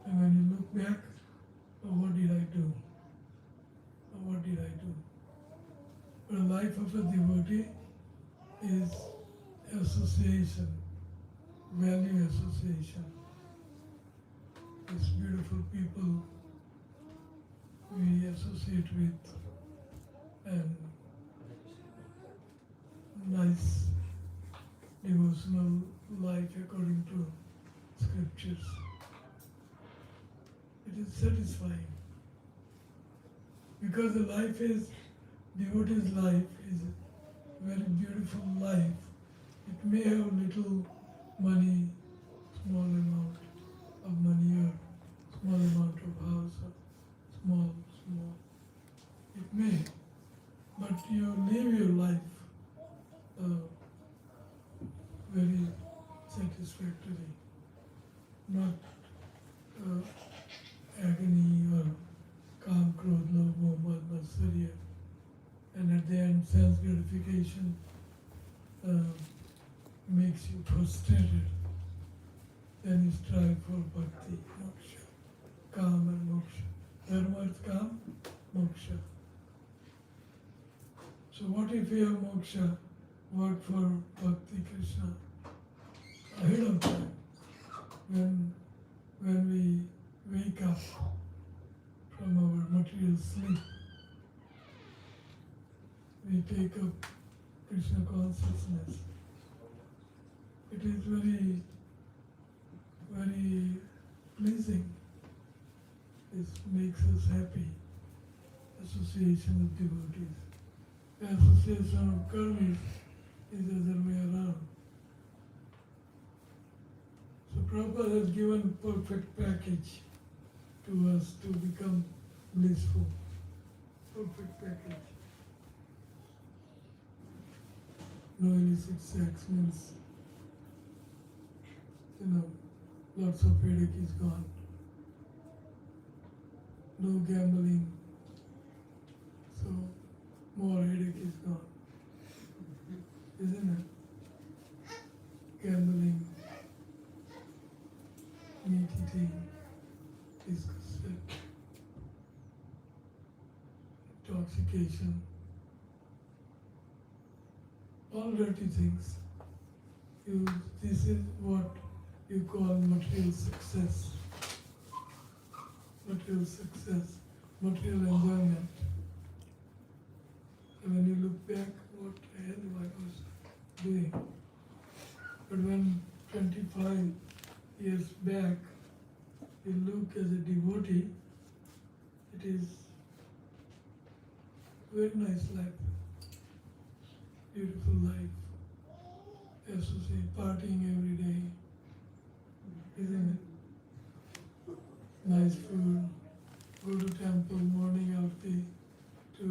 And when you look back, oh, what did I do? Oh, what did I do? But the life of a devotee is association, value association. These beautiful people we associate with and nice devotional life according to scriptures. It is satisfying because the life is, devotee's life is a very beautiful life. It may have little money, small amount of money or small amount of house or small. It may, but you live your life very satisfactory, not agony or calm, krodh, lobh, moh, mad, matsarya, and at the end sense gratification makes you frustrated. Then you strive for bhakti, moksha, calm and moksha. Dharmarth, calm, moksha. So what if you have moksha, work for bhakti Krishna ahead of time? When we wake up from our material sleep, we take up Krishna consciousness. It is very, very pleasing. This makes us happy. Association with devotees. The association of karmis is the other way around. So Prabhupada has given perfect package to us to become blissful. Perfect package. No illicit sex means, lots of headache is gone. No gambling, so more headache is gone. Isn't it? Gambling, meat eating, disgusted, intoxication, all dirty things. This is what you call material success. Material success, material enjoyment. And when you look back, what the hell I was doing. But when 25 years back, you look as a devotee, it is very nice life, beautiful life, associate, partying every day, isn't it? Nice food, go to temple, morning aarti, to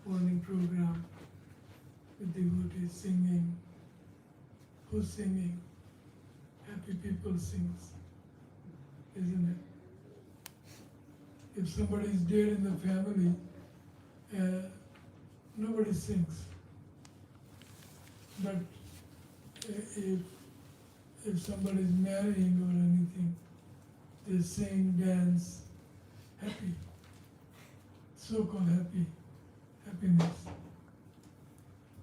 morning program with devotees singing. Who's singing? Happy people sings, isn't it? If somebody is dead in the family, nobody sings. But if somebody is marrying or anything, they sing, dance, happy, so-called happiness.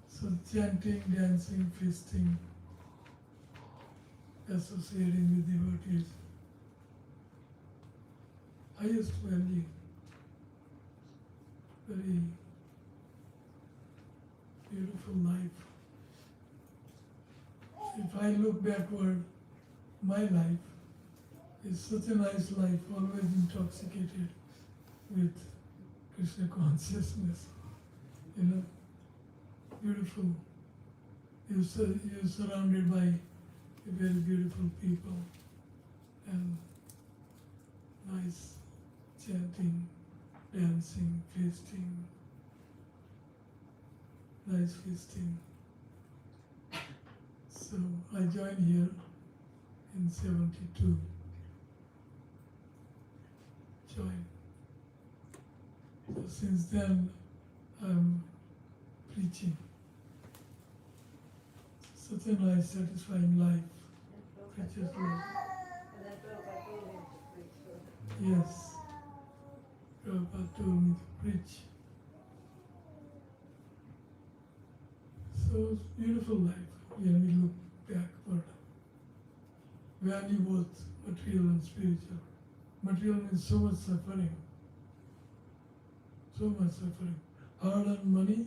So chanting, dancing, feasting, associating with devotees, highest value, very beautiful life. If I look backward, my life is such a nice life, always intoxicated with Krishna consciousness. Beautiful. You're surrounded by very beautiful people and nice chanting, dancing, feasting, nice feasting. So I joined here in 72. Joined. So since then I'm preaching. Such a nice, satisfying life. Preacher's life. Yes. Prabhupada told me to preach. So it's beautiful life when we look backward. Value both material and spiritual. Material means so much suffering. so much suffering. Hard-earned money,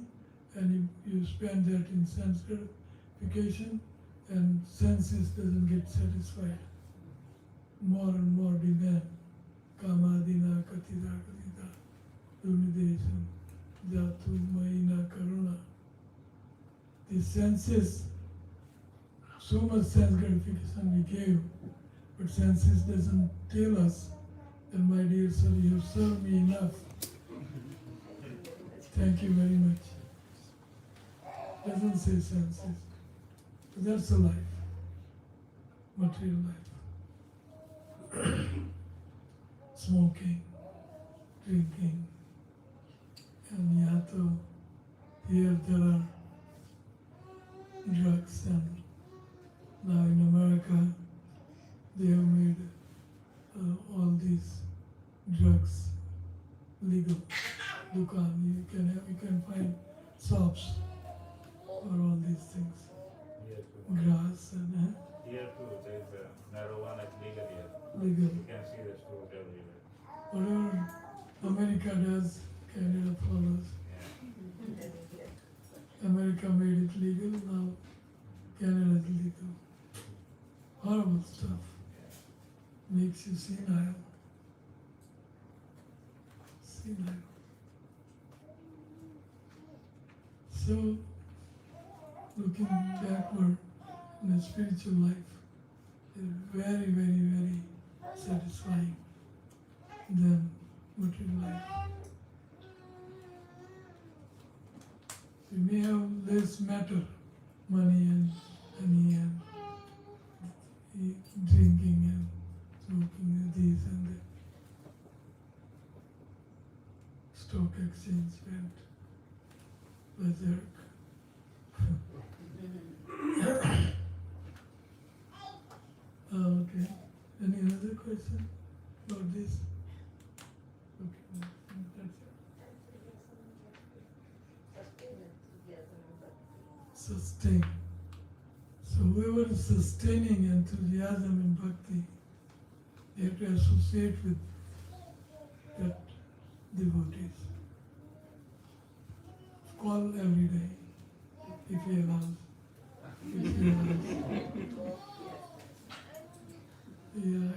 and you spend that in sense gratification, and senses doesn't get satisfied. More and more demand. Kamadina katida katida. Dunideshan. Jatu maina karuna. The senses, so much sense gratification we gave, but senses doesn't tell us that, my dear sir, you have served me enough. Thank you very much. Doesn't say senses. That's a life, material life. Smoking, drinking, and yato. Here there are drugs, and now in America they have made all these drugs legal. Dukan, you can find shops for all these things. Here too. Grass and Here too, there is marijuana is legal here. legal. You can see the stores everywhere. Whatever America does, Canada follows. Yeah. America made it legal, now Canada is legal. Horrible stuff. Makes you senile. Senile. So, looking backward in a spiritual life is very, very, very satisfying than material life. We may have less matter, money and drinking and smoking and this and that. Stock exchange went berserk. Okay. Any other question about this? Okay, that's it. Sustain. So whoever is sustaining enthusiasm in bhakti, they have to associate with that devotees. Call every day, if he allows. If he allows. Yeah,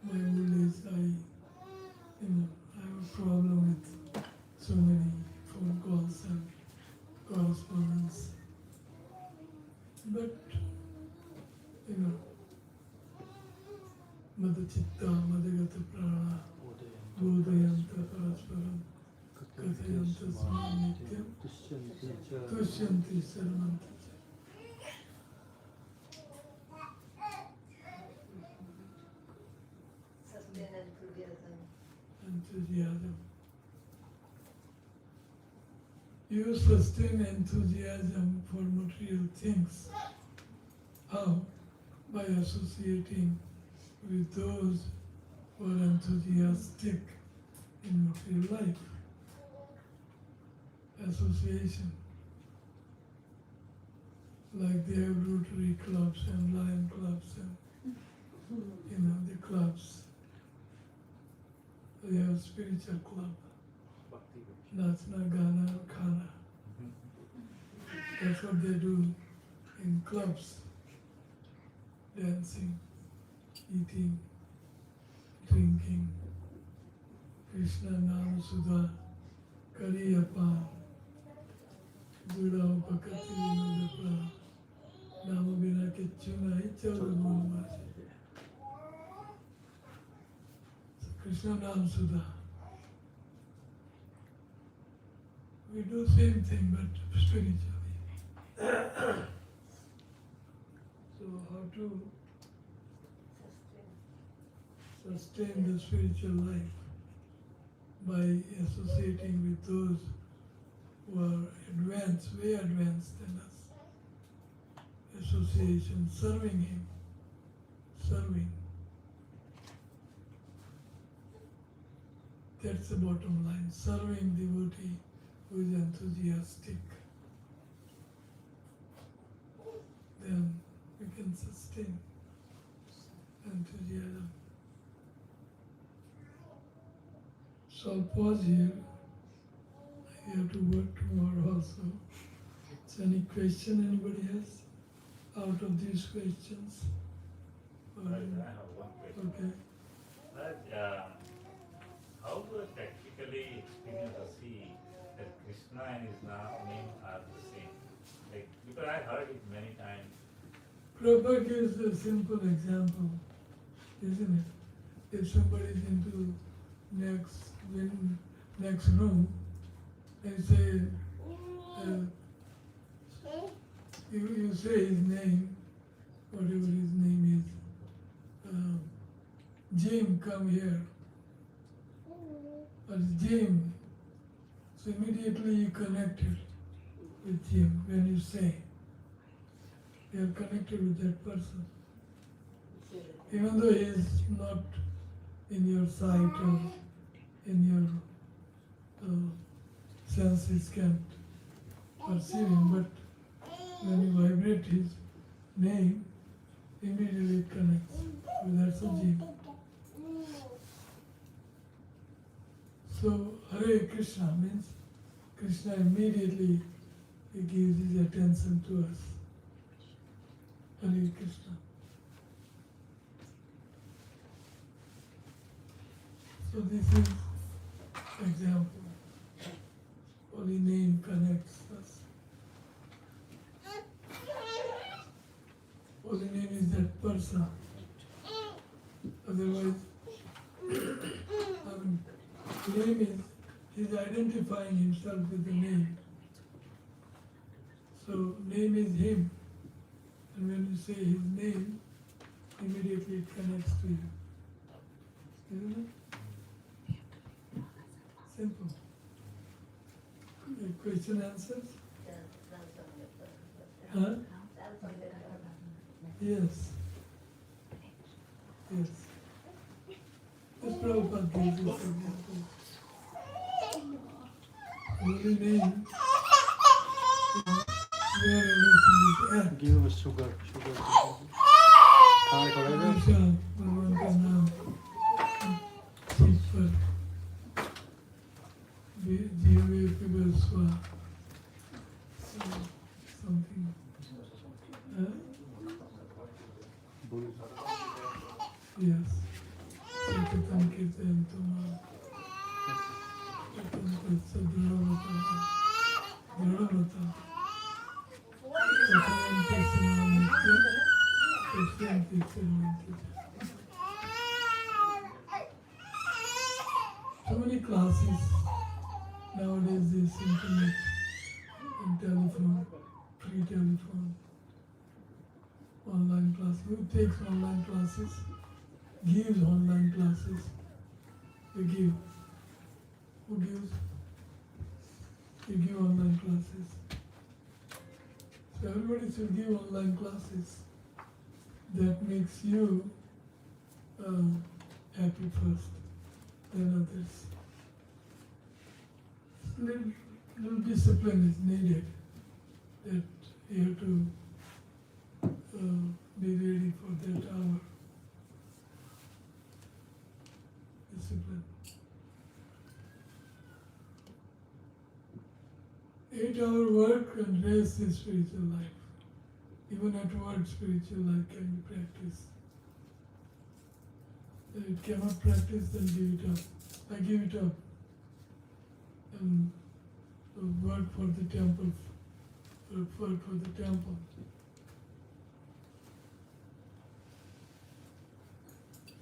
my old age, I have a problem with so many phone calls and correspondence. But, Madachitta, Madagata Prana, Bodhayanta Parasparam, Kathayanta Smannityam, Tushyanti Sarvanti. Sustain Enthusiasm. You sustain enthusiasm for material things. How? By associating with those who are enthusiastic in material life. Association. Like they have Rotary clubs and Lion clubs and the clubs. They have spiritual club. Nachna, Gana, Khana. That's what they do in clubs. Dancing, eating, drinking. Krishna Nam Sudha, Kariyapa, Buddha Upakati Vinodapra, Namabina Kichuna, Ichaudamulma. Krishna Nam Sudha. We do same thing but spiritually. So how to sustain the spiritual life? By associating with those who are advanced, way advanced than us. Association, serving him, serving. That's the bottom line. Serving devotee who is enthusiastic. Then we can sustain enthusiasm. So I'll pause here. I have to work tomorrow also. So any question anybody has out of these questions? Or- I have one question. Okay. How do I practically experience or see that Krishna and his name are the same? Like, because I heard it many times. Prabhupada gives a simple example, isn't it? If somebody's into next room, and say, you say his name, whatever his name is, Jim, come here. Or Jim. So immediately you connected with Jim when you say. You are connected with that person. Even though he is not in your sight or in your senses can't perceive him, but when you vibrate his name, immediately it connects. So that's a Jim. So Hare Krishna means Krishna immediately he gives his attention to us. Hare Krishna. So this is example. Holy name connects us. Holy name is that person. Otherwise, name is, he's identifying himself with the name. So name is him. And when you say his name, immediately it connects to you. Isn't it? Simple. Question answers? Huh? Yes. Yes. This Prabhupada gives this example. Holy name is where everything is at. Give us sugar. Can't already. हमेशा भगवान का नाम जीव पर जीवे पिबल स्वा something. Yes. Satatam kirtan tuma. Satatam sadhravata. Dhravata. Satatam kirtanam so many classes nowadays, this internet and telephone, free telephone, online class. Who takes online classes? Gives online classes. They give. Who gives? You give online classes. So everybody should give online classes. That makes you happy first, then others. Little discipline is needed. That you have to be ready for that hour. Discipline. 8-hour work and rest is spiritual life. Even at work, spiritual life can be practiced. If it cannot practice, then give it up. I give it up and work for the temple. Work for the temple.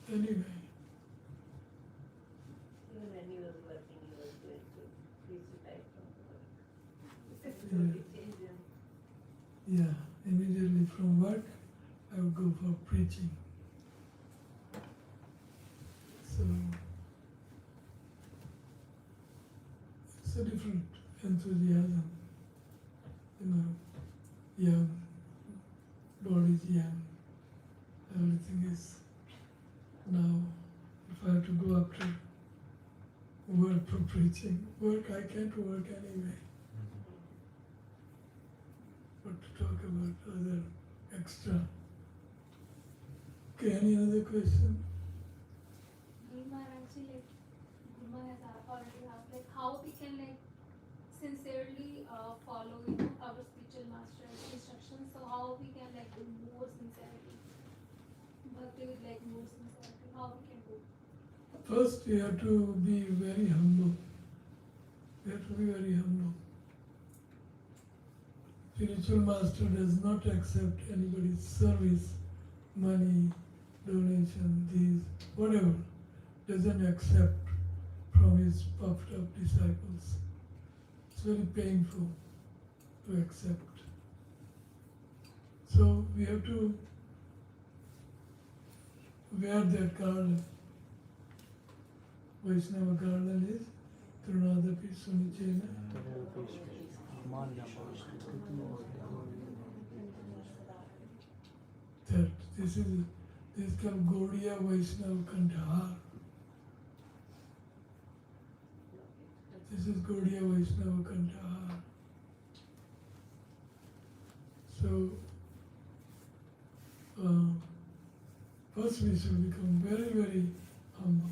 Anyway. Even when he was working, he was going to busy type of work. Yeah, immediately from work, I would go for preaching. So, it's a different enthusiasm. Young, body's young, everything is now. If I have to go up to work for preaching, I can't work anyway. But to talk about other extra. Okay, any other question? Gurma has can like sincerely follow our spiritual master's instructions. So how we can like do more sincerity, bhakti with like more sincerity. How we can do? First, we have to be very humble. We have to be very humble. Spiritual master does not accept anybody's service, money, donation, these, whatever. Doesn't accept from his puffed up disciples. It's very painful to accept. So we have to wear that garland. Vaishnava garland is Trunadapi Sunichena. That this is called Gaudiya Vaishnava Kandhar. This is Gaudiya Vaishnava Kandhar. So, first we should become very, very humble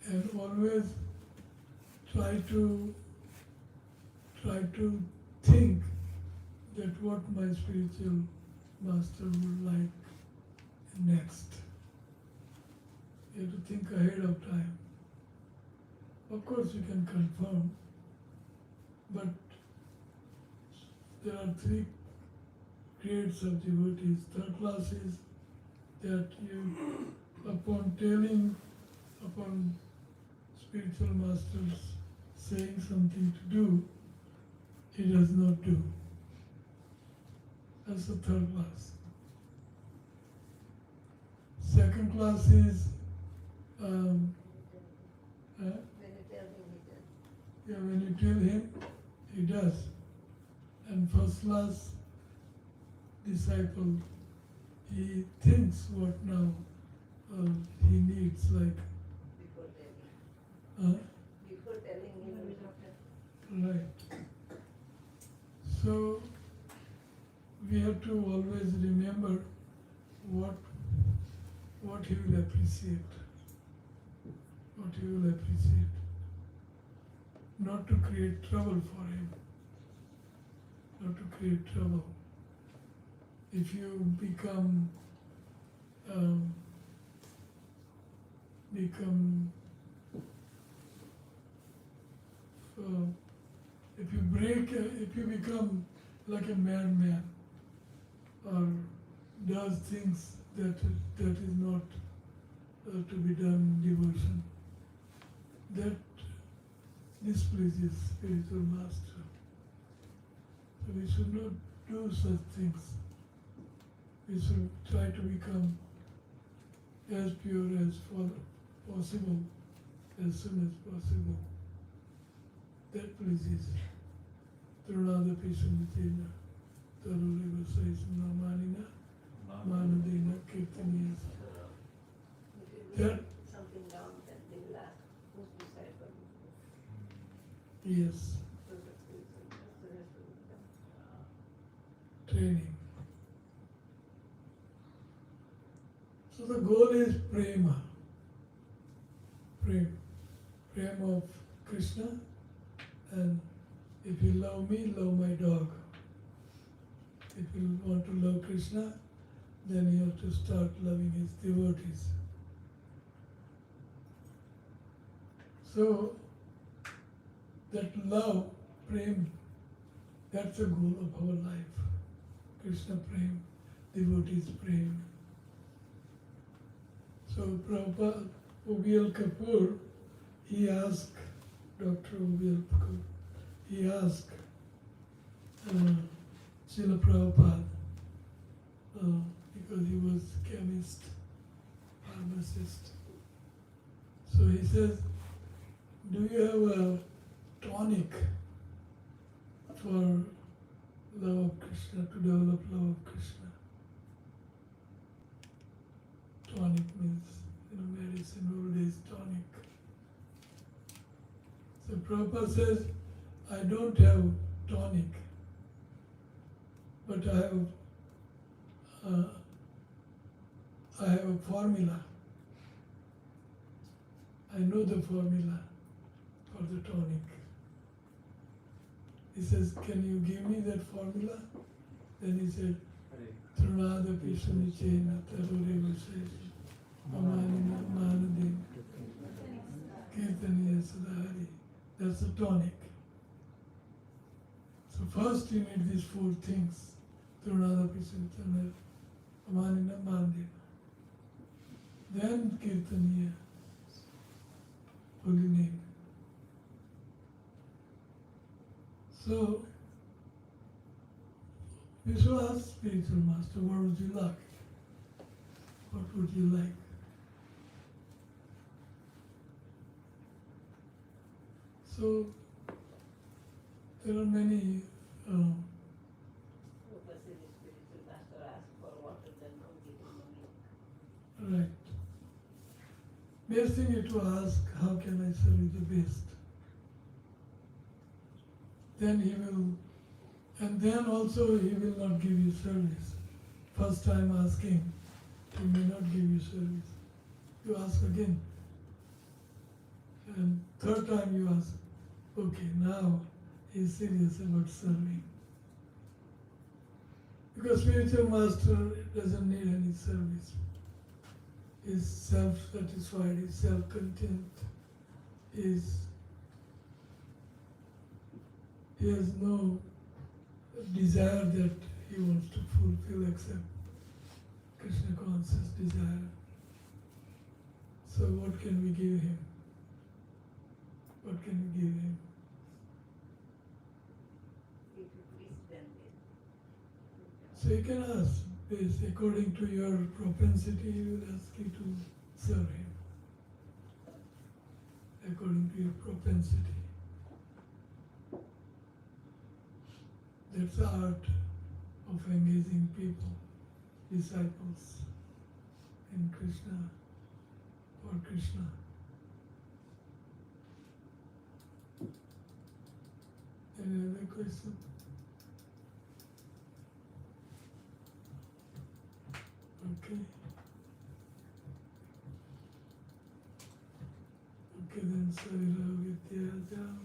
and always try to think that what my spiritual master would like next. You have to think ahead of time. Of course you can confirm, but there are three grades of devotees. Third class is that you, upon spiritual masters saying something to do, he does not do. That's the third class. Second class is When you tell him, he does. yeah, when you tell him, he does. And first class disciple, he thinks what now he needs, like, Before telling. Before telling him. right. So we have to always remember what he will appreciate. What he will appreciate. Not to create trouble for him. Not to create trouble. If you become if you become like a madman or does things that is not to be done in devotion, that displeases spiritual master. So we should not do such things. We should try to become as pure as possible, as soon as possible. That pleases Trunadapi Sunichena, Taruriva Saisana Manina, Manadina Kirtaniya. If you That, do something wrong, then they will ask, whose disciple? yes, So the spiritual master has to become. training. So the goal is prema. Prema of Krishna, and if you love me, love my dog. If you want to love Krishna, then you have to start loving his devotees. So that love, prema, that's the goal of our life. Krishna prema, devotees prema. So Prabhupada, Oakville Kapoor, he asked, Dr. Oakville Kapoor, he asked Srila Prabhupada, because he was chemist, pharmacist. So he says, do you have a tonic for love of Krishna, to develop love of Krishna? Tonic means, medicine, old days tonic. So Prabhupada says, I don't have tonic, but I have a formula. I know the formula for the tonic. He says, can you give me that formula? Then he said, Trunada Pishanichena Tarure Vasesh Amanina Manadin Kirtaniya Sadhari. That's a tonic. So first you need these 4 things. Trunada Pishanichena Amanina Manadin. Then Kirtaniya, holy name. So, we should ask spiritual master, what would you like? What would you like? So, there are many, Because the spiritual master asked for water, then don't give him money. right. Best thing is to ask, how can I serve you the best? Then he will, and then also he will not give you service. First time asking, he may not give you service. You ask again. And third time you ask, okay, now he's serious about serving. Because spiritual master doesn't need any service. He's self-satisfied, he's self-content, he has no desire that he wants to fulfill except Krishna conscious desire. So what can we give him? What can we give him? If you please, then So you can ask, based according to your propensity, he will ask you to serve him. According to your propensity. That's the art of engaging people, disciples in Krishna, for Krishna. Any other question? Okay. Okay, then Sarila Vidya Jam.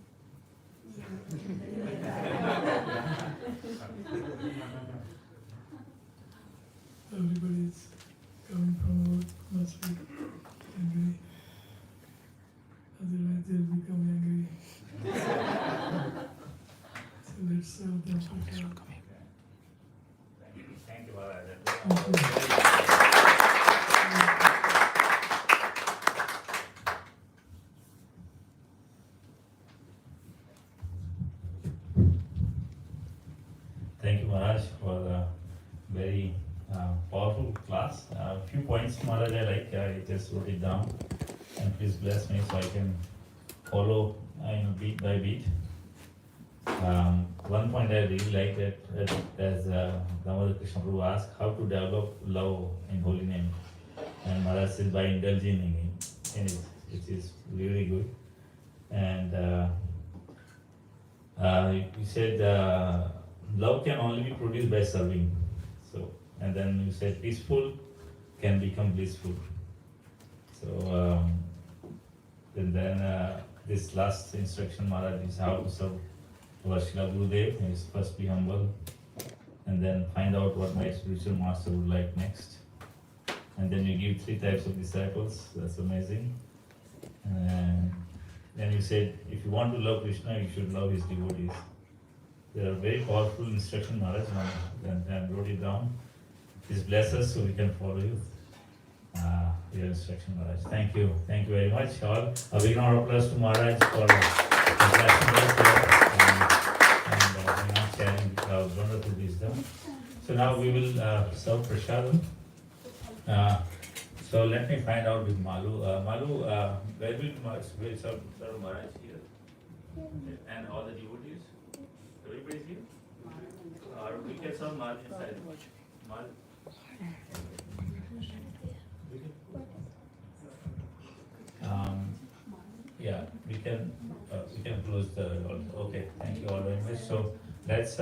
Everybody's coming from work, must be angry. Otherwise they'll become angry. So let's serve them for God. Thank you, Maharaj. Thank you, Maharaj, for the very powerful class. A few points, Maharaj, I like. I just wrote it down, and please bless me so I can follow, beat by beat. One point I really like that as Damodar Krishna Prabhu asked, how to develop love in holy name, and Maharaj says by indulging in it, which is really good. And you said love can only be produced by serving. So, and then you said peaceful can become blissful. So, and then this last instruction, Maharaj, is how to serve our Srila Gurudev. Is first be humble, and then find out what my spiritual master would like next. And then you give 3 types of disciples. That's amazing. And then you said, if you want to love Krishna, you should love his devotees. They are very powerful instruction, Maharaj, and I wrote it down. Please bless us so we can follow you. Your instruction, Maharaj. Thank you. Thank you very much. All a big round of applause to Maharaj for blessing us and sharing wonderful wisdom. So now we will serve prasadam. So let me find out with Malu. Malu, where will serve Maharaj here? And all the devotees? Everybody's here? Or we can serve Maharaj inside? Maharaj? Yeah, we can close the. Okay, thank you all very much. So let's.